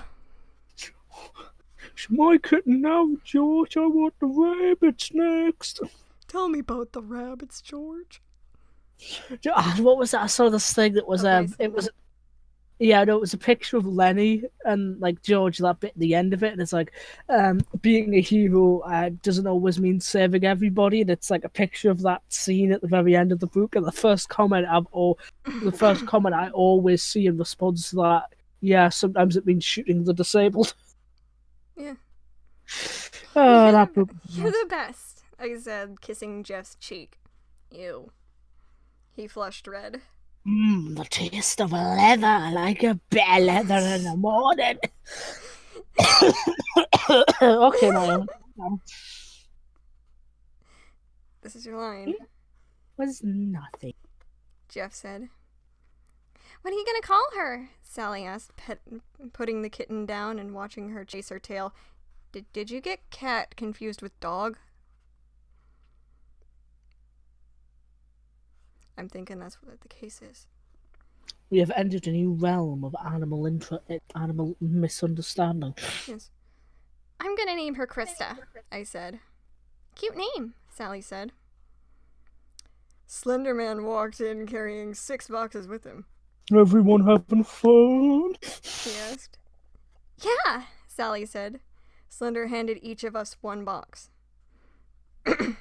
It's my kitten now, George. I want the rabbits next." Tell me about the rabbits, George. What was that? I saw this thing that was it was a picture of Lenny and like George, that bit at the end of it, and it's like being a hero doesn't always mean saving everybody, and it's like a picture of that scene at the very end of the book, and the first comment I always see in response to that, yeah, sometimes it means shooting the disabled. Yeah. Oh, that book. You're the best, I said, kissing Jeff's cheek. Ew. He flushed red. The taste of leather. I like a bit of leather in the morning. Okay, Naomi. This is your line. Was nothing. Jeff said. What are you gonna call her? Sally asked, putting the kitten down and watching her chase her tail. Did you get cat confused with dog? I'm thinking that's what the case is. We have entered a new realm of animal misunderstanding. Yes. I'm gonna name her Krista, I said. Cute name, Sally said. Slenderman walked in carrying 6 boxes with him. Everyone having fun? He asked. Yeah, Sally said. Slender handed each of us 1 box.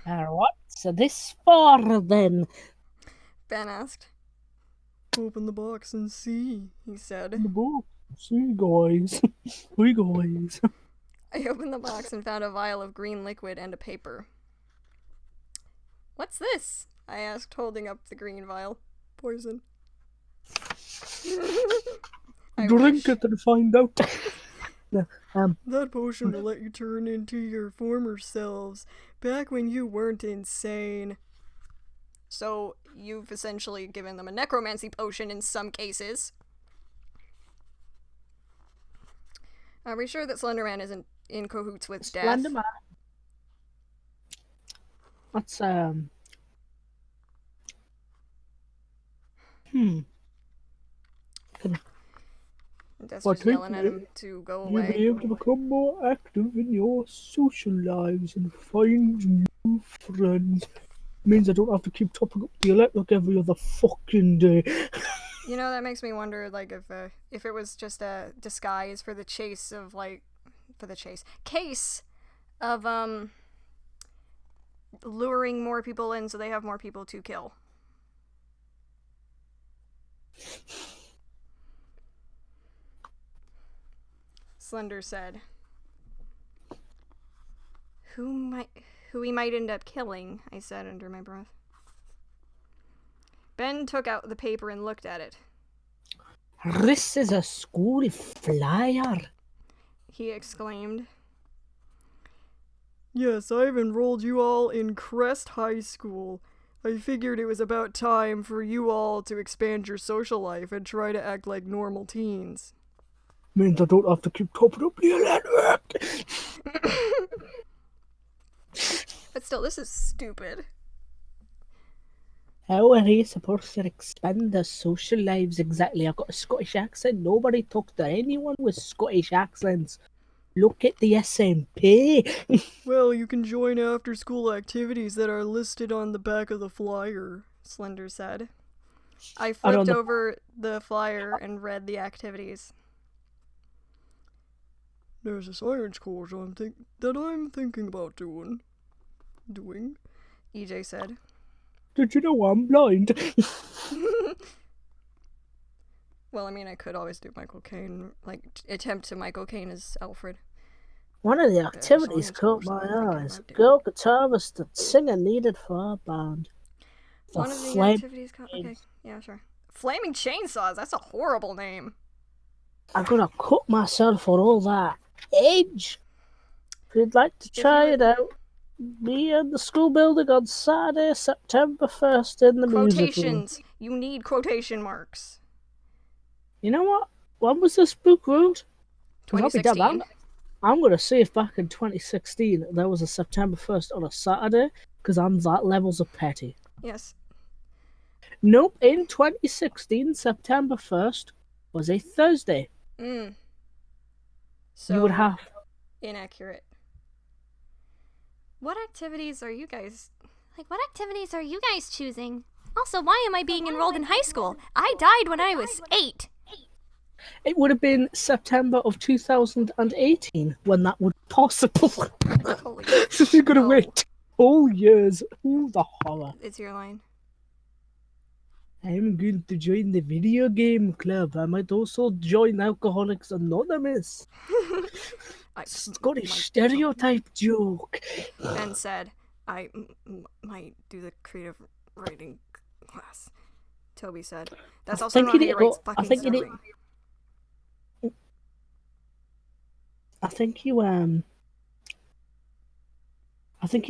What's this for, then? Ben asked. Open the box and see, he said. The box. See, guys. We guys. I opened the box and found a vial of green liquid and a paper. What's this? I asked, holding up the green vial. Poison. Drink it and find out. That potion will let you turn into your former selves, back when you weren't insane. So, you've essentially given them a necromancy potion in some cases. Are we sure that Slenderman isn't in cahoots with death? Slenderman. That's, Desper's yelling at him to go away. You'll be able to become more active in your social lives and find new friends. Means I don't have to keep topping up the electric every other fucking day. You know, that makes me wonder, like, if it was just a disguise for the case of luring more people in so they have more people to kill. Slender said, Who we might end up killing, I said under my breath. Ben took out the paper and looked at it. This is a school flyer, he exclaimed. Yes, I've enrolled you all in Crest High School. I figured it was about time for you all to expand your social life and try to act like normal teens. Means I don't have to keep topping up the electric. But still, this is stupid. How are they supposed to expand their social lives exactly? I've got a Scottish accent. Nobody talks to anyone with Scottish accents. Look at the SNP. Well, you can join after-school activities that are listed on the back of the flyer, Slender said. I flipped over the flyer and read the activities. There's a science course I'm thinking about doing, EJ said. Did you know I'm blind? Well, I mean, I could always do Michael Caine, attempt to Michael Caine as Alfred. One of the activities caught my eyes. Girl guitarist and singer needed for our band. One of the activities caught... Okay, yeah, sure. Flaming Chainsaws, that's a horrible name. I'm gonna cut myself for all that edge. If you'd like to try it out, be in the school building on Saturday, September 1st in the music room. Quotations. You need quotation marks. You know what? When was this book wrote? 2016. I'm going to see if back in 2016 there was a September 1st on a Saturday, because I'm that levels of petty. Yes. Nope, in 2016, September 1st was a Thursday. So, you would have... Inaccurate. What activities are you guys choosing? Also, why am I being enrolled in high school? I died when I was 8. It would have been September of 2018 when that would be possible. So you're going to wait 2 years. Ooh, the horror. It's your line. I'm going to join the video game club. I might also join Alcoholics Anonymous. Scottish stereotype joke. Ben said, I might do the creative writing class. Toby said, that's also not how you write fucking serving. I think you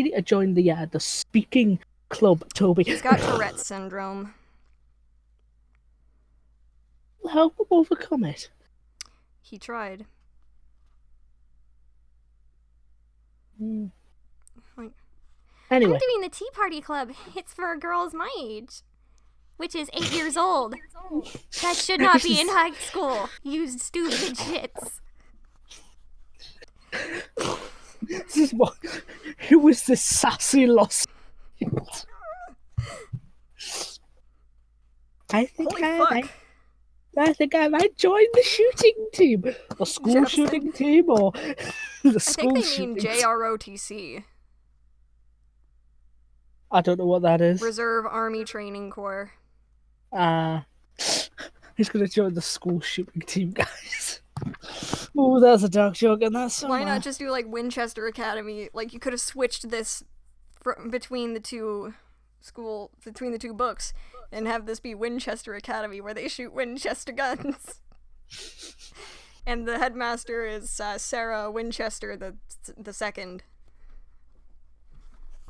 need to join the speaking club, Toby. He's got Tourette's syndrome. Help him overcome it. He tried. Anyway. I'm doing the Tea Party Club. It's for girls my age, which is 8 years old. That should not be in high school, you stupid shits. This is what... Who is this sassy lost? I think I might join the shooting team. The school shooting team or the school shooting team. I think they mean JROTC. I don't know what that is. Reserve Army Training Corps. He's going to join the school shooting team, guys. Oh, there's a dark joke in that somewhere. Why not just do like Winchester Academy? Like you could have switched this between the two books and have this be Winchester Academy where they shoot Winchester guns. And the headmaster is Sarah Winchester the second.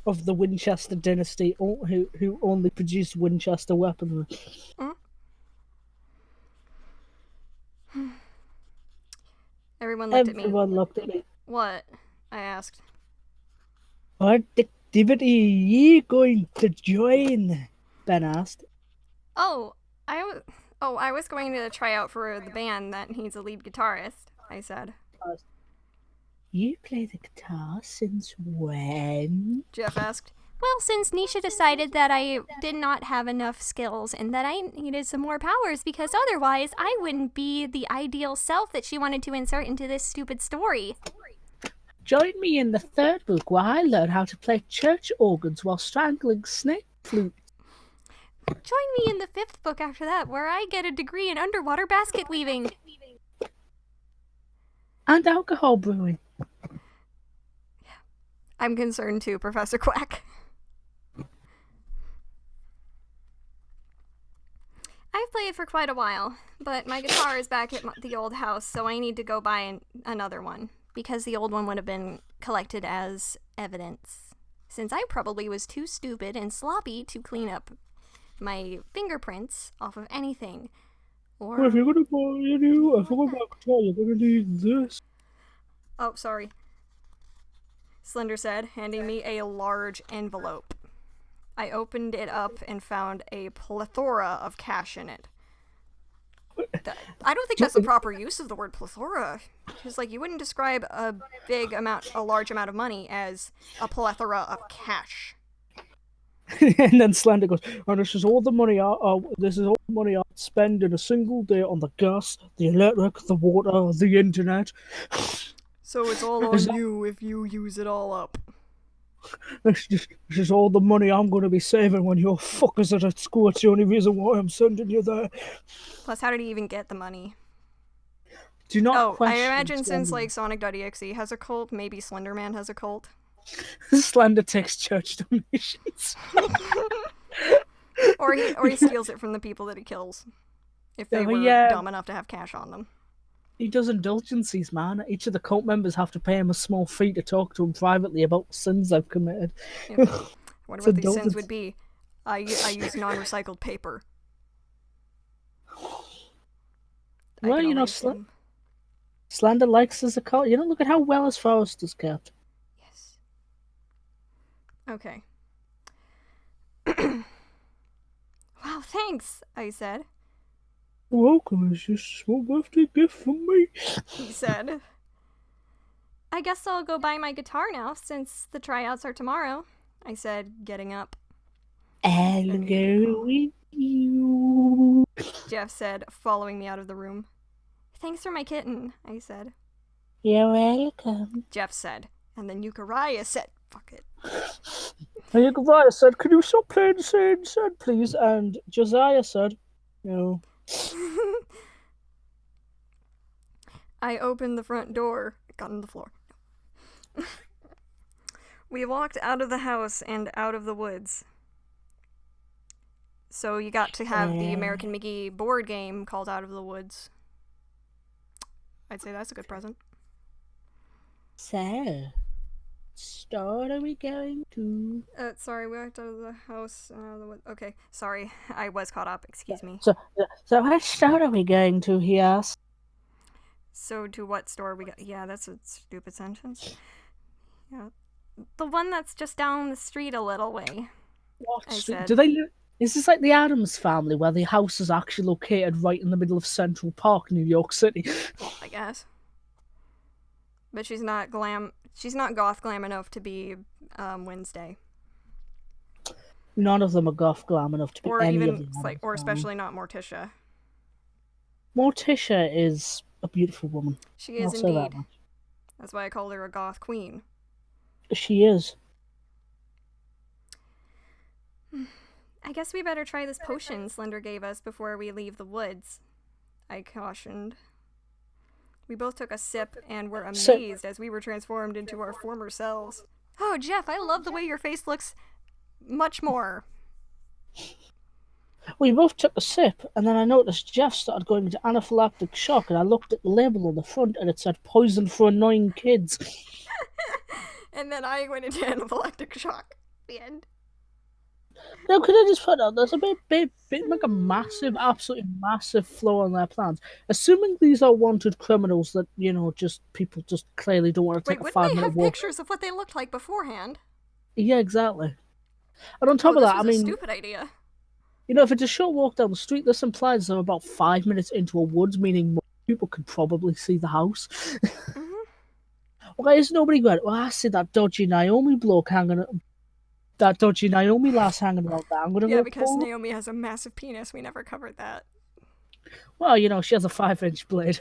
Of the Winchester dynasty, who only produced Winchester weaponry. Everyone looked at me. Everyone looked at me. What? I asked. What activity are you going to join? Ben asked. I was going to try out for the band that needs a lead guitarist, I said. You play the guitar since when? Jeff asked. Well, since Neesha decided that I did not have enough skills and that I needed some more powers because otherwise I wouldn't be the ideal self that she wanted to insert into this stupid story. Join me in the third book where I learn how to play church organs while strangling snake flutes. Join me in the 5th book after that where I get a degree in underwater basket weaving. And alcohol brewing. I'm concerned too, Professor Quack. I've played for quite a while, but my guitar is back at the old house, so I need to go buy another one, because the old one would have been collected as evidence, since I probably was too stupid and sloppy to clean up my fingerprints off of anything, Well, if you're gonna buy a new, if you're gonna buy a guitar, you're gonna need this. Oh, sorry. Slender said, handing me a large envelope. I opened it up and found a plethora of cash in it. I don't think that's the proper use of the word plethora. Because, like, you wouldn't describe a large amount of money as a plethora of cash. And then Slender goes, "And this is all the money I spend in a single day on the gas, the electric, the water, the internet. So it's all on you if you use it all up. This is all the money I'm going to be saving when you're fuckers are at school. It's the only reason why I'm sending you there." Plus, how did he even get the money? Do not question. I imagine since, like, Sonic.exe has a cult, maybe Slenderman has a cult. Slender takes church donations. or he steals it from the people that he kills. If they were dumb enough to have cash on them. He does indulgences, man. Each of the cult members have to pay him a small fee to talk to him privately about the sins they've committed. Yeah. I wonder what these sins would be. I use non-recycled paper. Well, you know, Slender likes his occult. You know, look at how well his forest is kept. Yes. Okay. Wow, thanks, I said. Welcome, it's just a small birthday gift from me, he said. I guess I'll go buy my guitar now, since the tryouts are tomorrow, I said, getting up. I'll go with you, Jeff said, following me out of the room. Thanks for my kitten, I said. You're welcome, Jeff said, and then Euchariah said, fuck it. And Euchariah said, "Can you stop playing the same said, please?" And Josiah said, "No." I opened the front door, got on the floor. We walked out of the house and out of the woods. So you got to have the American McGee board game called Out of the Woods. I'd say that's a good present. So, store are we going to? Sorry, we walked out of the house and out of the woods. Okay, sorry, I was caught up. Excuse me. So which store are we going to? He asked. So to what store we got? Yeah, that's a stupid sentence. Yeah, the one that's just down the street a little way. What street? Do they live? Is this like the Addams Family, where the house is actually located right in the middle of Central Park, New York City? Well, I guess. But she's not goth glam enough to be Wednesday. None of them are goth glam enough to be any of them. Or especially not Morticia. Morticia is a beautiful woman. She is indeed. That's why I called her a goth queen. She is. I guess we better try this potion Slender gave us before we leave the woods, I cautioned. We both took a sip and were amazed as we were transformed into our former selves. Oh, Jeff, I love the way your face looks much more. We both took a sip, and then I noticed Jeff started going into anaphylactic shock, and I looked at the label on the front, and it said poison for annoying kids. And then I went into anaphylactic shock. The end. Now, can I just put out, there's a bit like a massive, absolutely massive flaw in their plans. Assuming these are wanted criminals that, you know, people just clearly don't want to take a 5-minute walk. Wouldn't they have pictures of what they looked like beforehand? Yeah, exactly. And on top of that, I mean, stupid idea. You know, if it's a short walk down the street, this implies they're about 5 minutes into a woods, meaning more people could probably see the house. Why is nobody going, well, I see that dodgy Naomi bloke that dodgy Naomi lass hanging around there. I'm gonna go because forward. Naomi has a massive penis. We never covered that. Well, you know, she has a 5-inch blade.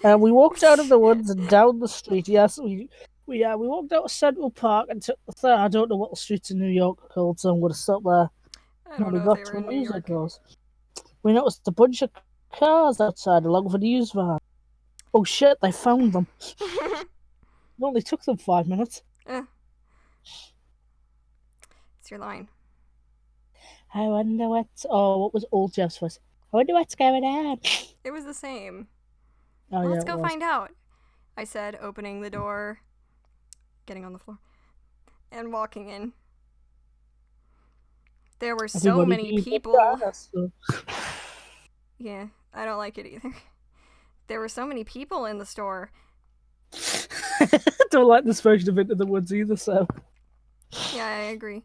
And we walked out of the woods and down the street. Yes, we walked out of Central Park and took the third. I don't know what the streets in New York are called, so I'm going to stop there. I don't know if they were in New York. We noticed a bunch of cars outside along with a news van. Oh shit, they found them. It only took them 5 minutes. It's your line. I wonder what was old Jeff's voice? I wonder what's going on. It was the same. Oh, Let's go find out, I said, opening the door, getting on the floor, and walking in. There were so Everybody many needs a people. dinosaur. Yeah, I don't like it either. There were so many people in the store. Don't like this version of Into the Woods either, so. Yeah, I agree.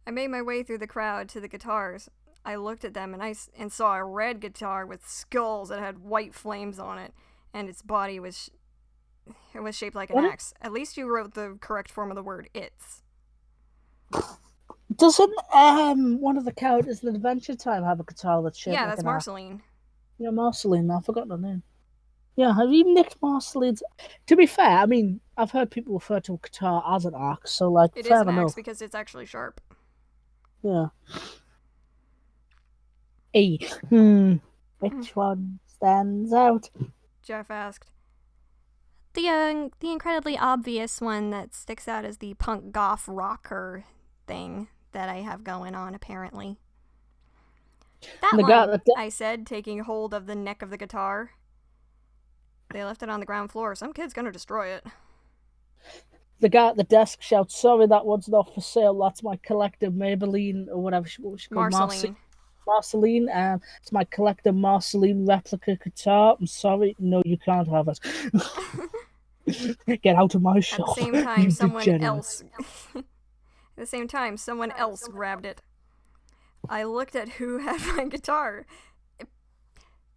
I made my way through the crowd to the guitars. I looked at them and saw a red guitar with skulls that had white flames on it, and its body was shaped like an What? axe. At least you wrote the correct form of the word "it's." Doesn't one of the characters in Adventure Time have a guitar that's shaped Yeah, like that's an axe? Marceline. Yeah, Marceline. I forgot her name. Yeah, have you nicked Marceline's? To be fair, I mean, I've heard people refer to a guitar as an axe, so like, It is fair an axe enough. because it's actually sharp. Yeah. Which one stands out? Jeff asked. The incredibly obvious one that sticks out is the punk goth rocker thing that I have going on, apparently. That The one, guy that I said, taking hold of the neck of the guitar. They left it on the ground floor. Some kid's gonna destroy it. the guy at the desk shouts, "Sorry, that one's not for sale. That's my collector Maybelline or whatever what she called Marceline. Marceline. It's my collector Marceline replica guitar. I'm sorry, no, you can't have it. Get out of my At shop. the same time, you someone degenerate." else. At the same time, someone else grabbed it. I looked at who had my guitar.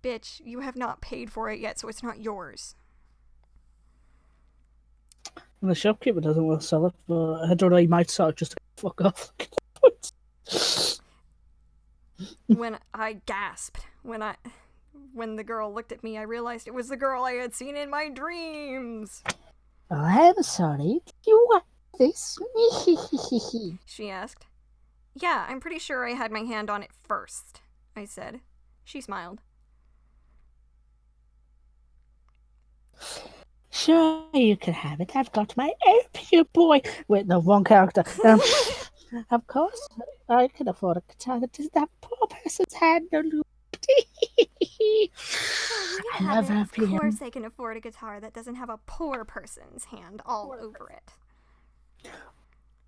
Bitch, you have not paid for it yet, so it's not yours. And the shopkeeper doesn't want to sell it, but I don't know, he might sell it just to fuck off. When I gasped, when the girl looked at me, I realized it was the girl I had seen in my dreams. Oh, I'm sorry. You want this? She asked. Yeah, I'm pretty sure I had my hand on it first, I said. She smiled. Sure, you can have it. I've got my opium boy. Wait, no, wrong character. Of course, I can afford a guitar that doesn't have a poor person's hand on it. I love Of opium. course I can afford a guitar that doesn't have a poor person's hand all over it.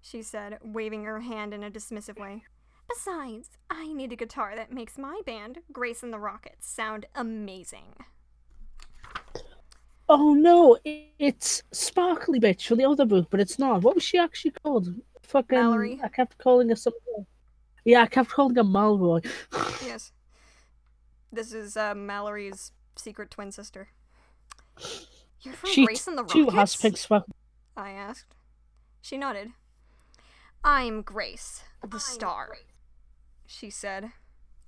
She said, waving her hand in a dismissive way. Besides, I need a guitar that makes my band, Grace and the Rockets, sound amazing. Oh no, it's Sparkly Bitch for the other book, but it's not. What was she actually called? Fucking Mallory. I kept calling her something. Yeah, I kept calling her Malroy. Yes. This is Mallory's secret twin sister. You're from Grace and the She Rockets? has pink sparkle. I asked. She nodded. I'm Grace, the star. She said.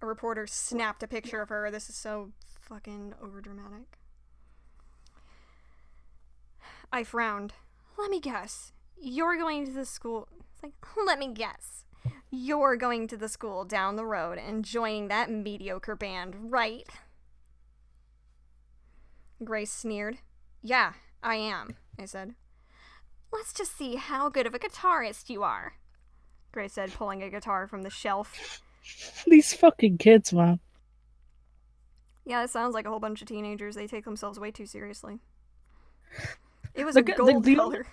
A reporter snapped a picture of her. This is so fucking overdramatic. I frowned. Let me guess. You're going to the school. It's like, let me guess. You're going to the school down the road and joining that mediocre band, right? Grace sneered. Yeah, I am, I said. Let's just see how good of a guitarist you are, Grace said, pulling a guitar from the shelf. These fucking kids, man. Yeah, it sounds like a whole bunch of teenagers. They take themselves way too seriously. It was The a gold color.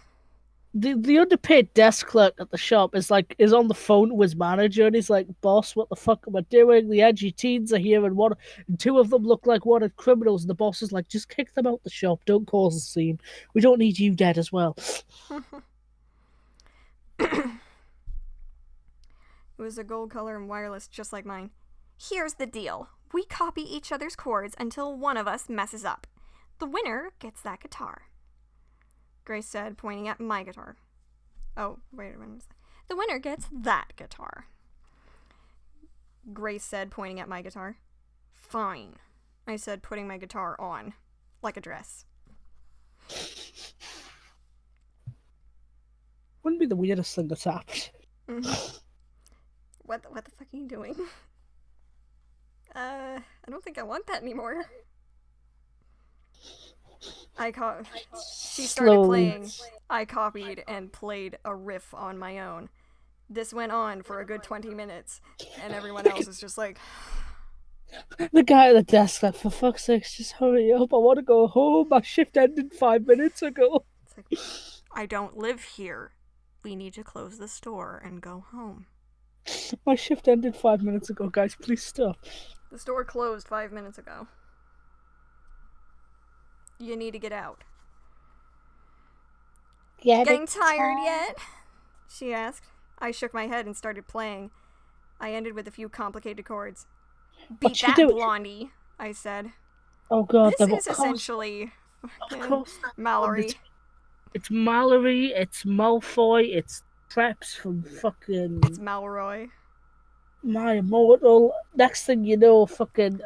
The underpaid desk clerk at the shop is on the phone with his manager and he's like, "Boss, what the fuck am I doing? The edgy teens are here and two of them look like wanted criminals." And the boss is like, "Just kick them out the shop. Don't cause a scene. We don't need you dead as well." It was a gold color and wireless, just like mine. Here's the deal. We copy each other's chords until one of us messes up. The winner gets that guitar. Grace said, pointing at my guitar. Oh, wait a minute. The winner gets that guitar. Grace said, pointing at my guitar. Fine, I said, putting my guitar on, like a dress. Wouldn't be the weirdest thing that's happened. Mm-hmm. What the fuck are you doing? I don't think I want that anymore. She started playing. I copied and played a riff on my own. This went on for a good 20 minutes, and everyone else is just like... The guy at the desk, like, for fuck's sake, just hurry up. I want to go home. My shift ended 5 minutes ago. It's like, I don't live here. We need to close the store and go home. My shift ended 5 minutes ago, guys. Please stop. The store closed 5 minutes ago. You need to get out. Getting tired yet? She asked. I shook my head and started playing. I ended with a few complicated chords. Beat that, Blondie, I said. Oh god, this is essentially Mallory. It's Mallory, it's Malfoy, it's Preps from fucking... It's Malroy. My immortal. Next thing you know, fucking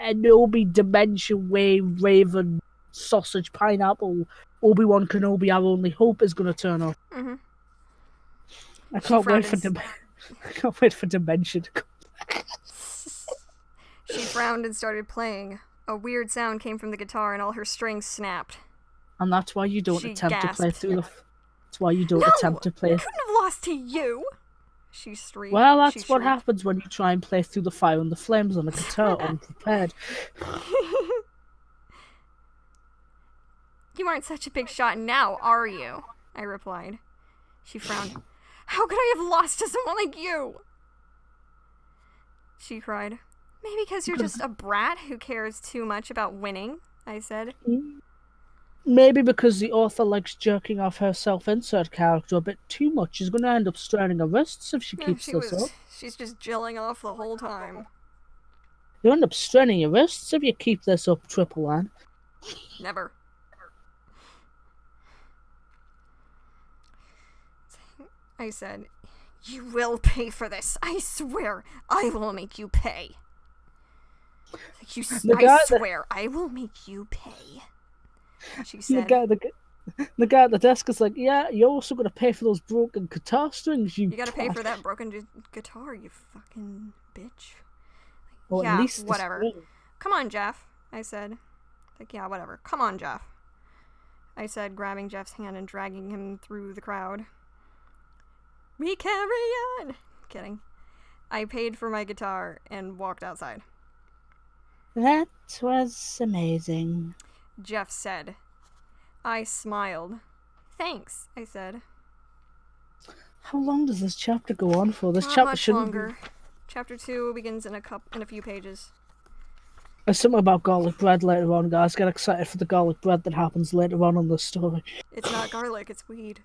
Adobe, Dementia Wave, Raven, Sausage, Pineapple, Obi-Wan Kenobi, Our Only Hope is going to turn up. Mm-hmm. I can't wait for Dementia to come back. She frowned and started playing. A weird sound came from the guitar and all her strings snapped. And that's why you don't attempt to play through the... That's why you don't No! attempt to play... I couldn't have lost to you! She shrieked. Well, that's what happens when you try and play through the fire and the flames on a guitar unprepared. You aren't such a big shot now, are you? I replied. She frowned. How could I have lost to someone like you? She cried. Maybe because you're just a brat who cares too much about winning, I said. Maybe because the author likes jerking off her self-insert character a bit too much. She's going to end up straining her wrists if she keeps this up. She's just jilling off the whole time. You end up straining your wrists if you keep this up, Triple N. Never. I said, you will pay for this. I swear. I will make you pay. I swear, I will make you pay. She said. The guy at the desk is like, yeah, you're also going to pay for those broken guitar strings, you gotta pay for that broken guitar, you fucking bitch. Well, yeah, at least whatever. Come on, Jeff, I said. Like, yeah, whatever. Come on, Jeff. I said, grabbing Jeff's hand and dragging him through the crowd. We carry on! Kidding. I paid for my guitar and walked outside. That was amazing, Jeff said. I smiled. Thanks, I said. How long does this chapter go on for? This Not chapter much shouldn't longer. Chapter 2 begins in a few pages. There's something about garlic bread later on, guys. Get excited for the garlic bread that happens later on in the story. It's not garlic, it's weed.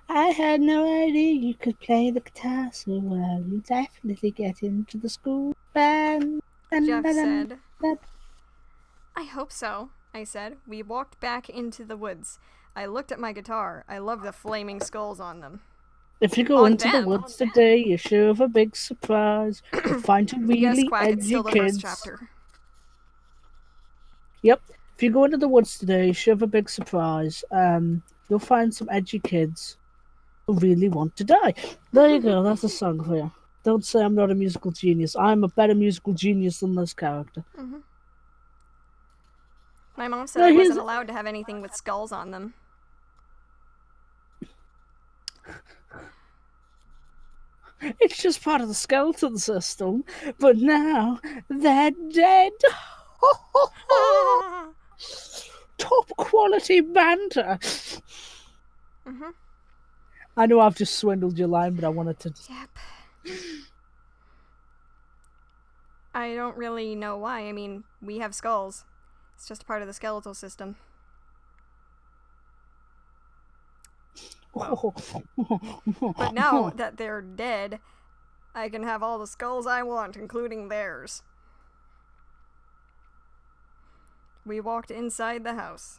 I had no idea you could play the guitar so well. You definitely get into the school band. Jeff said. I hope so, I said. We walked back into the woods. I looked at my guitar. I love the flaming skulls on them. If you go into the woods today, you're sure of a big surprise. You'll find some really edgy kids. Chapter. Yep. If you go into the woods today, you're sure of a big surprise. You'll find some edgy kids who really want to die. There you go. That's a song for you. Don't say I'm not a musical genius. I'm a better musical genius than this character. Mm-hmm. My mom said I wasn't allowed to have anything with skulls on them. It's just part of the skeleton system. But now they're dead. Top quality banter. Mm-hmm. I know I've just swindled your line, but I wanted to... Yep. I don't really know why. I mean, we have skulls. It's just part of the skeletal system. Well, but now that they're dead, I can have all the skulls I want, including theirs. We walked inside the house.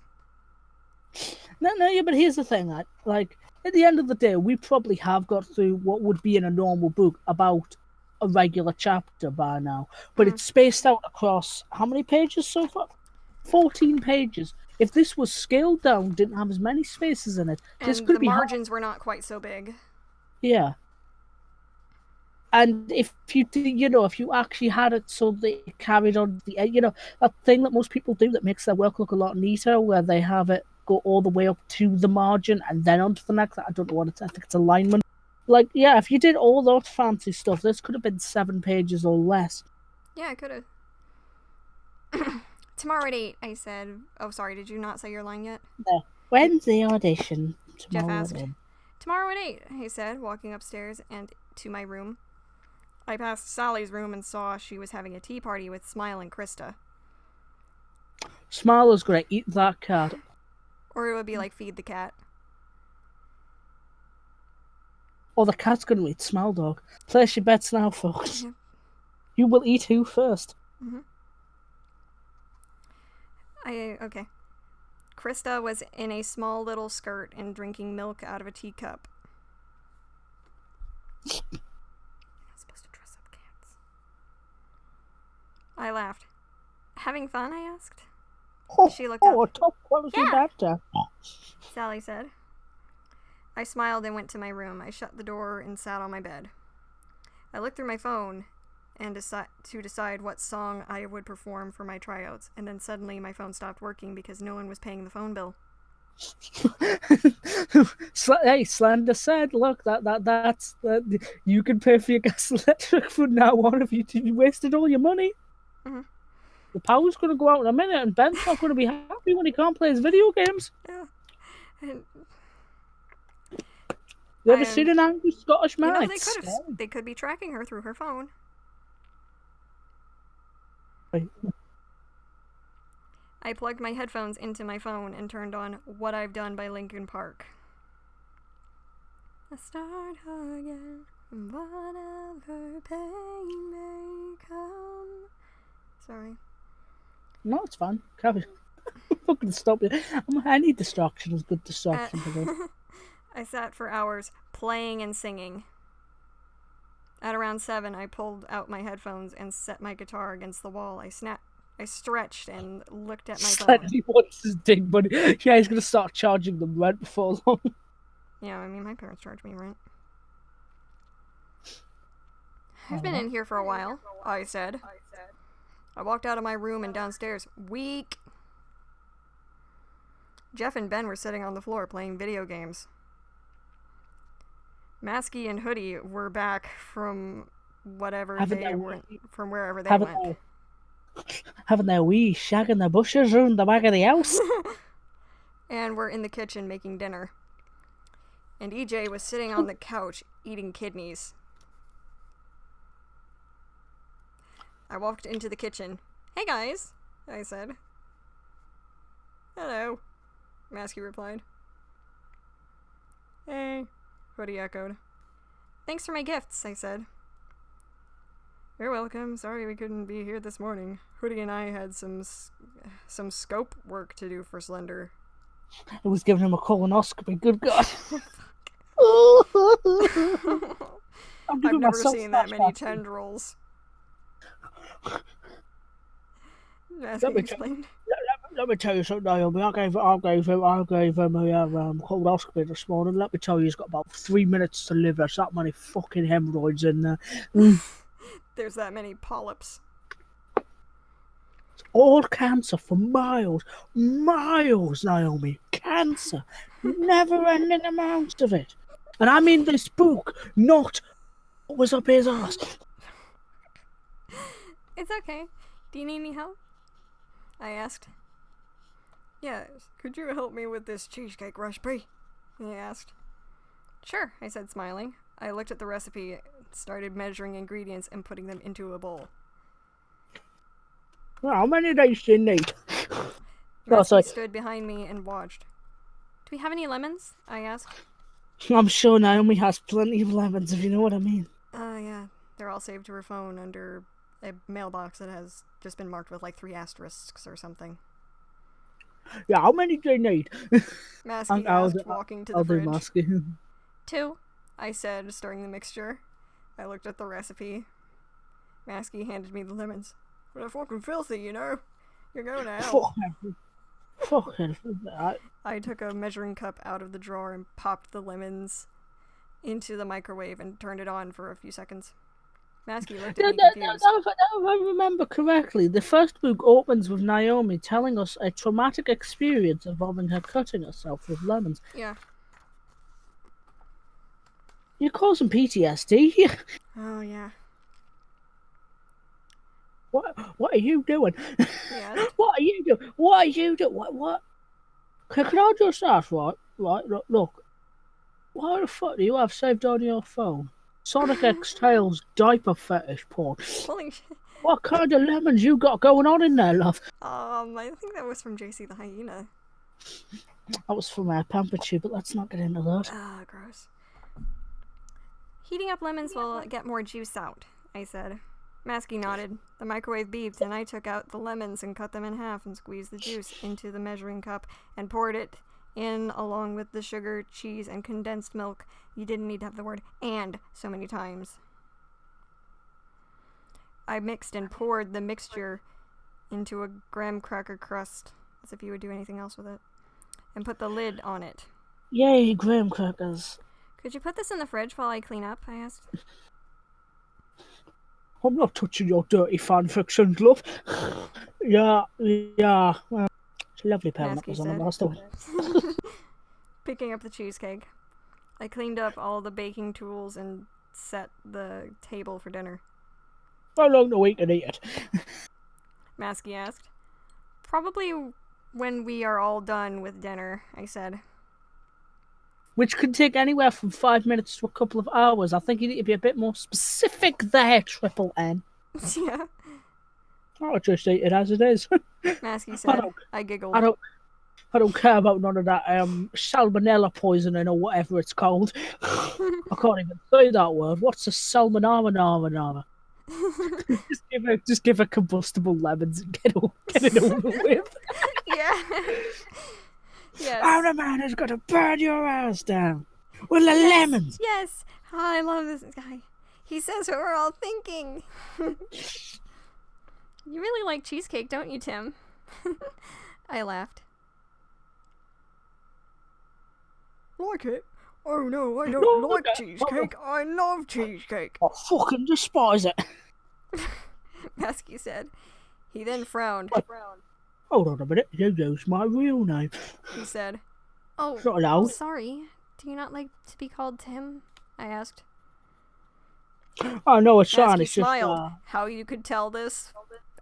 No, yeah, but here's the thing. Like, at the end of the day, we probably have got through what would be in a normal book about a regular chapter by now. But it's spaced out across how many pages so far? 14 pages. If this was scaled down, didn't have as many spaces in it, this could be... the margins were not quite so big. Yeah. And if you actually had it so they carried on that thing that most people do that makes their work look a lot neater, where they have it go all the way up to the margin and then onto the next. I don't know what it's. I think it's alignment. Like, yeah, if you did all that fancy stuff, this could have been 7 pages or less. Yeah, it could have. Tomorrow at 8, I said. Oh, sorry, did you not say your line yet? No. When's the audition? Jeff asked. Tomorrow at 8, he said, walking upstairs and to my room. I passed Sally's room and saw she was having a tea party with Smile and Krista. Smiler's gonna eat that cat. Or it would be like feed the cat. Or the cat's gonna eat Smile Dog. Place your bets now, folks. Yeah. You will eat who first? Okay. Krista was in a small little skirt and drinking milk out of a teacup. You're not supposed to dress up cats. I laughed. Having fun? I asked. She looked up. Oh, top quality actor. Sally said. I smiled and went to my room. I shut the door and sat on my bed. I looked through my phone and decide what song I would perform for my tryouts, and then suddenly my phone stopped working because no one was paying the phone bill. Hey, Slender said, look, that's you can pay for your gas and electric from now on if you wasted all your money. Mm-hmm. The power's going to go out in a minute, and Ben's not going to be happy when he can't play his video games. Yeah. And you ever seen an angry Scottish man? You know, they could be tracking her through her phone. Right. I plugged my headphones into my phone and turned on What I've Done by Linkin Park. I start again, whatever pain may come. Sorry. No, it's fine. I'm not going to stop you. I need distraction. It's good distraction for me. I sat for hours playing and singing. At around 7, I pulled out my headphones and set my guitar against the wall. I stretched and looked at my phone. He wants his dick, but yeah, he's going to start charging them rent before long. Yeah, I mean, my parents charge me rent. I've been in here for a while, I said. I walked out of my room and downstairs. Weak. Jeff and Ben were sitting on the floor playing video games. Masky and Hoodie were back from wherever they went. Having their wee shag in the bushes around the back of the house. And we're in the kitchen making dinner. And EJ was sitting on the couch eating kidneys. I walked into the kitchen. Hey guys, I said. Hello, Masky replied. Hey, Hoodie echoed. Thanks for my gifts, I said. You're welcome. Sorry we couldn't be here this morning. Hoodie and I had some scope work to do for Slender. It was giving him a colonoscopy. Good God. I've never seen that many tendrils. Let me tell you something, Naomi. I gave him a colonoscopy this morning. Let me tell you, he's got about 3 minutes to live. There's that many fucking hemorrhoids in there. There's that many polyps. It's all cancer for miles, Naomi. Cancer, never-ending amounts of it. And I mean this book, not what was up his ass. It's okay. Do you need any help? I asked. Yes, could you help me with this cheesecake recipe? He asked. Sure, I said, smiling. I looked at the recipe, started measuring ingredients and putting them into a bowl. How many days do you need? Matthew stood behind me and watched. Do we have any lemons? I asked. I'm sure Naomi has plenty of lemons, if you know what I mean. Yeah. They're all saved to her phone under a mailbox that has just been marked with like 3 asterisks or something. Yeah, how many do you need? Masky asked, walking to the fridge. Masky. 2, I said, stirring the mixture. I looked at the recipe. Masky handed me the lemons. But they're fucking filthy, you know? You're going to hell. Fucking. I took a measuring cup out of the drawer and popped the lemons into the microwave and turned it on for a few seconds. Masky looked at me confused. If I remember correctly, the first book opens with Naomi telling us a traumatic experience involving her cutting herself with lemons. Yeah. You're causing PTSD. Oh, yeah. What are you doing? Yeah. What are you doing? What? Can I just ask, right? Look. Why the fuck do you have saved on your phone? Sonic X Tails diaper fetish porn. Holy shit. What kind of lemons you got going on in there, love? I think that was from JC the Hyena. That was from our pamper tube, but let's not get into that. Ah, gross. Heating up lemons will get more juice out, I said. Masky nodded. The microwave beeped, and I took out the lemons and cut them in half and squeezed the juice into the measuring cup and poured it in along with the sugar, cheese, and condensed milk. You didn't need to have the word "and" so many times. I mixed and poured the mixture into a graham cracker crust, as if you would do anything else with it, and put the lid on it. Yay, graham crackers. Could you put this in the fridge while I clean up? I asked. I'm not touching your dirty fan fiction, love. Yeah. Well, it's a lovely pair of Masky knuckles on the said. master. Picking up the cheesecake. I cleaned up all the baking tools and set the table for dinner. How long do we can eat it? Masky asked. Probably when we are all done with dinner, I said. Which can take anywhere from 5 minutes to a couple of hours. I think you need to be a bit more specific there, Triple N. Yeah. I'll just eat it as it is. Masky said. I giggled. I don't care about none of that salmonella poisoning or whatever it's called. I can't even say that word. What's a salmonara? just give her combustible lemons and get it over with. Yeah. Yes. I'm the man who's gonna burn your ass down with the lemons. Yes. Oh, I love this guy. He says what we're all thinking. You really like cheesecake, don't you, Tim? I laughed. Like it? Oh no, I don't like cheesecake. I love cheesecake. I fucking despise it. Masky said. He then frowned. Hold on a minute, you used my real name. He said. Oh, Not allowed. sorry. Do you not like to be called Tim? I asked. I know it's fine. Masky It's just smiled. How you could tell this,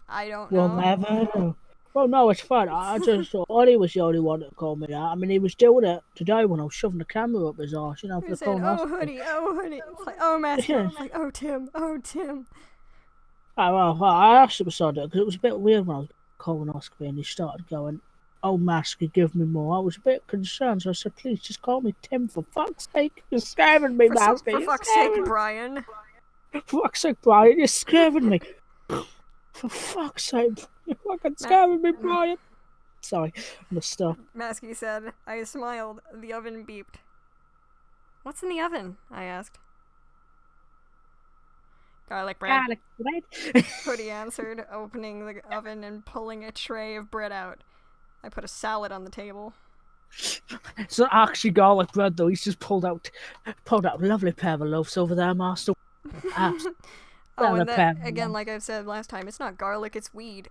I don't we'll know. never know. Well, no, it's fine. I just thought Ollie was the only one that called me that. I mean, he was doing it today when I was shoving the camera up his arse, for He the said, "Oh, colonoscopy. hoodie, oh, hoodie." It's like, "Oh, Masky." Yeah. It's like, "Oh, Tim, oh, Tim." I asked him beside it because it was a bit weird when I was colonoscopy and he started going, "Oh, Masky, give me more." I was a bit concerned, so I said, "Please, just call me Tim for fuck's sake. You're scaring me, Masky. For fuck's sake, Brian. For fuck's sake, Brian, you're scaring me. For fuck's sake, you're fucking scaring me, Brian." Sorry, I'm gonna stop. Masky said. I smiled. The oven beeped. What's in the oven? I asked. Garlic bread. Garlic bread. Hoodie answered, opening the oven and pulling a tray of bread out. I put a salad on the table. It's not actually garlic bread though. He's just pulled out a lovely pair of loaves over there, Master. Oh, and that, again, like I've said last time, it's not garlic, it's weed.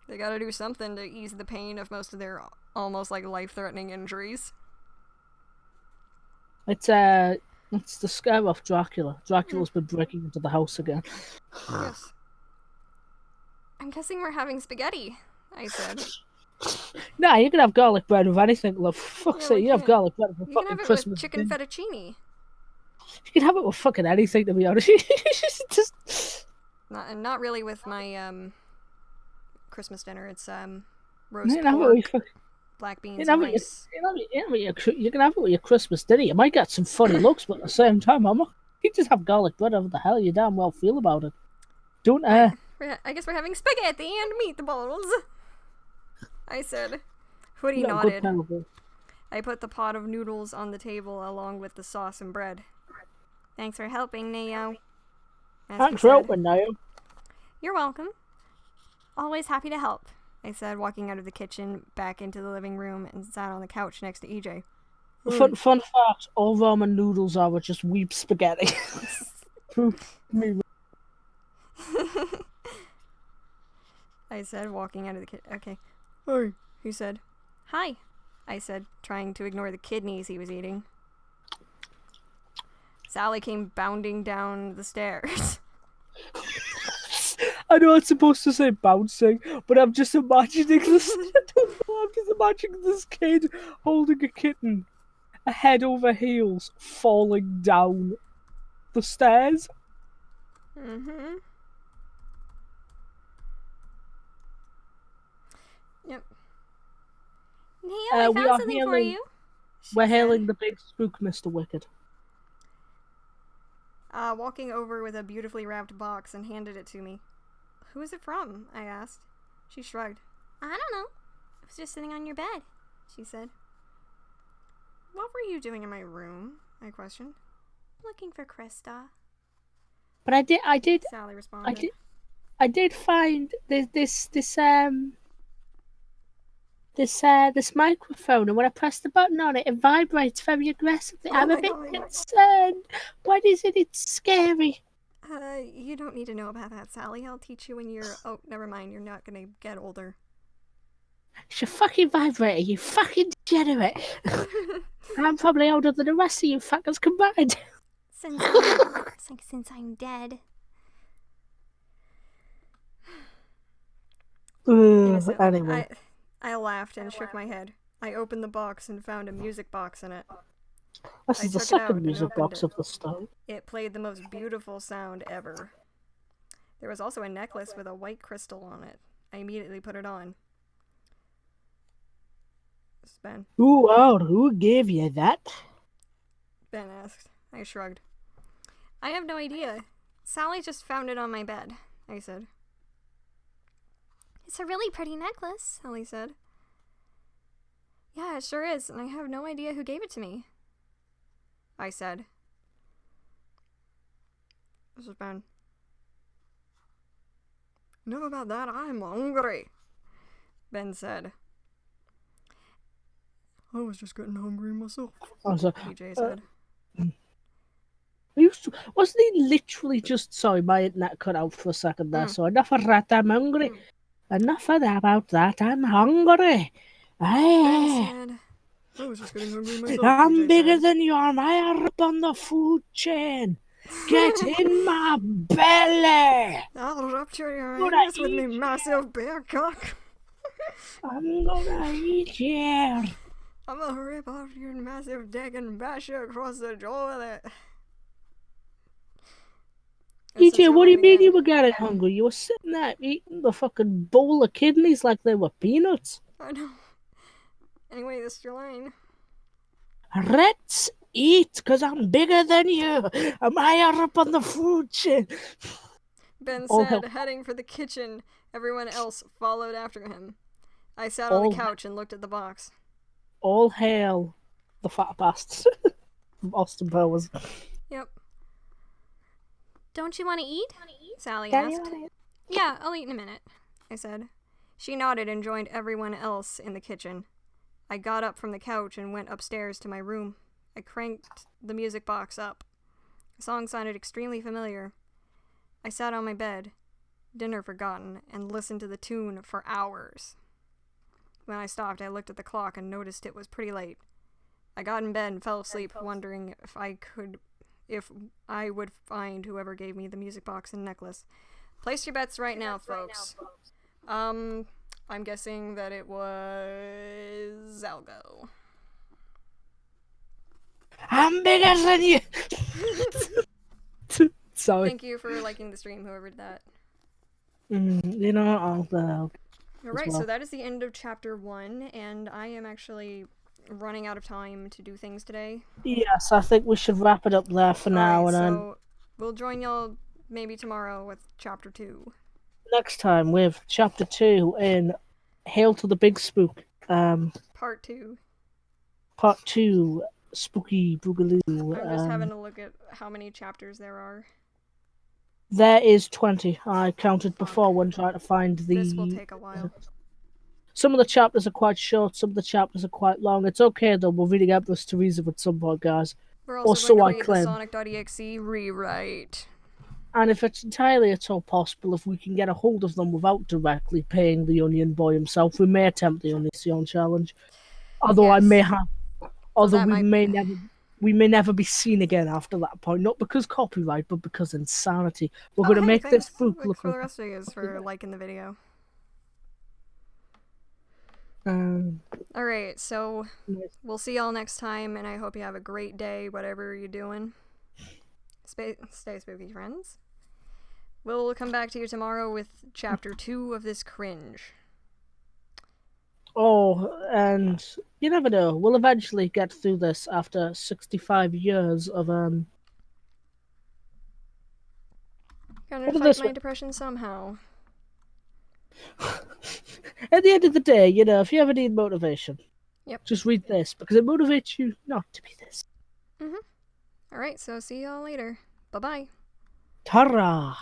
They gotta do something to ease the pain of most of their almost like life-threatening injuries. It's the scare off Dracula. Dracula's been breaking into the house again. Yes. I'm guessing we're having spaghetti, I said. Nah, you can have garlic bread with anything, love. Fuck's sake, you have garlic bread with You can fucking have it Christmas. with chicken fettuccine. You can have it with fucking anything, to be honest. Just... Not really with my Christmas dinner. It's roast You can have it pork, with fucking... black beans, You can and have it rice. you can have it with your Christmas dinner. You might get some funny looks, but at the same time, you just have garlic bread. Whatever the hell you damn well feel about it. Don't I guess we're having spaghetti and meatballs. I said. Hoodie nodded. I put the pot of noodles on the table along with the sauce and bread. Thanks for helping, Neo. Thanks for helping, Neo. You're welcome. Always happy to help, I said, walking out of the kitchen back into the living room and sat on the couch next to EJ. Fun fact, all ramen noodles are just weep spaghetti. I said, walking out of the kitchen. Okay. Hi, he said. Hi, I said, trying to ignore the kidneys he was eating. Sally came bounding down the stairs. I know it's supposed to say bouncing, but I'm just imagining this. I don't know, I'm just imagining this kid holding a kitten head over heels, falling down the stairs. Mm-hmm. Yep. Neil, I We found are something for hailing. you. We're She hailing said. the big spook, Mr. Wicked. Walking over with a beautifully wrapped box and handed it to me. Who is it from? I asked. She shrugged. I don't know. It was just sitting on your bed, she said. What were you doing in my room? I questioned. Looking for Krista. But I did Sally responded. I did find this microphone, and when I press the button on it, it vibrates very aggressively. Oh I'm a my bit God. concerned. What is it? It's scary. You don't need to know about that, Sally. I'll teach you when you're... Oh, never mind. You're not gonna get older. It's a fucking vibrator, you fucking degenerate. I'm probably older than the rest of you fuckers combined. Since I'm dead. Anyway. I laughed and shook my head. I opened the box and found a music box in it. This I is the took it out second and music opened box it. of the story. It played the most beautiful sound ever. There was also a necklace with a white crystal on it. I immediately put it on. This is Ben. Who gave you that? Ben asked. I shrugged. I have no idea. Sally just found it on my bed, I said. It's a really pretty necklace, Sally said. Yeah, it sure is, and I have no idea who gave it to me, I said. This is Ben. Enough about that, I'm hungry, Ben said. I was just getting hungry myself, PJ said. Wasn't he literally just... Sorry, my internet cut out for a second there, so enough of that, I'm hungry. Enough of that about that, I'm hungry. Ben said, I was just getting hungry myself, I'm PJ bigger said. than you, I'm higher up on the food chain. Get in my belly. I'll rupture your Gonna anus with me eat massive bear cock. I'm gonna eat you. I'm gonna rip off your massive dick and bash you across the jaw with it. EJ, what do you mean you were getting hungry? You were sitting there eating the fucking bowl of kidneys like they were peanuts. I know. Anyway, this is your line. Let's eat, because I'm bigger than you. I'm higher up on the food chain. Ben said, heading for the kitchen. Everyone else followed after him. I sat on the couch and looked at the box. All hail the fat bastards from Austin Powers. Yep. Don't you want to eat? Sally asked. Yeah, I'll eat in a minute, I said. She nodded and joined everyone else in the kitchen. I got up from the couch and went upstairs to my room. I cranked the music box up. The song sounded extremely familiar. I sat on my bed, dinner forgotten, and listened to the tune for hours. When I stopped, I looked at the clock and noticed it was pretty late. I got in bed and fell asleep, wondering if I would find whoever gave me the music box and necklace. Place your bets right now, folks. I'm guessing that it was Algo. I'm bigger than you. Sorry. Thank you for liking the stream, whoever did that. You know, I'll Alright, so that is the end of chapter 1, and I am actually running out of time to do things today. Yes, I think we should wrap it up there for now. Alright, and so we'll join y'all maybe tomorrow with chapter 2. Next time with chapter 2 in Hail to the Big Spook. Part 2. Part 2, Spooky Boogaloo. I'm just having a look at how many chapters there are. There is 20. I counted before when trying to find the... This will take a while. Some of the chapters are quite short, some of the chapters are quite long. It's okay though, we're reading Empress Teresa at some point, guys. We're also going to read the Sonic.exe rewrite. And if it's entirely at all possible, if we can get a hold of them without directly paying the Onion Boy himself, we may attempt the Onision challenge. Although yes. I may have... Although so we may never be seen again after that point. Not because copyright, but because insanity. We're going to make thanks this book look for the rest of you for liking the video. Alright, so Nice. we'll see y'all next time, and I hope you have a great day, whatever you're doing. Stay spooky, friends. We'll come back to you tomorrow with chapter 2 of this cringe. Oh, and you never know. We'll eventually get through this after 65 years of Gonna Put it fight this my way. depression somehow. At the end of the day, if you ever need motivation, Yep. just read this because it motivates you not to be this. Alright, so see y'all later. Bye-bye. Ta-ra!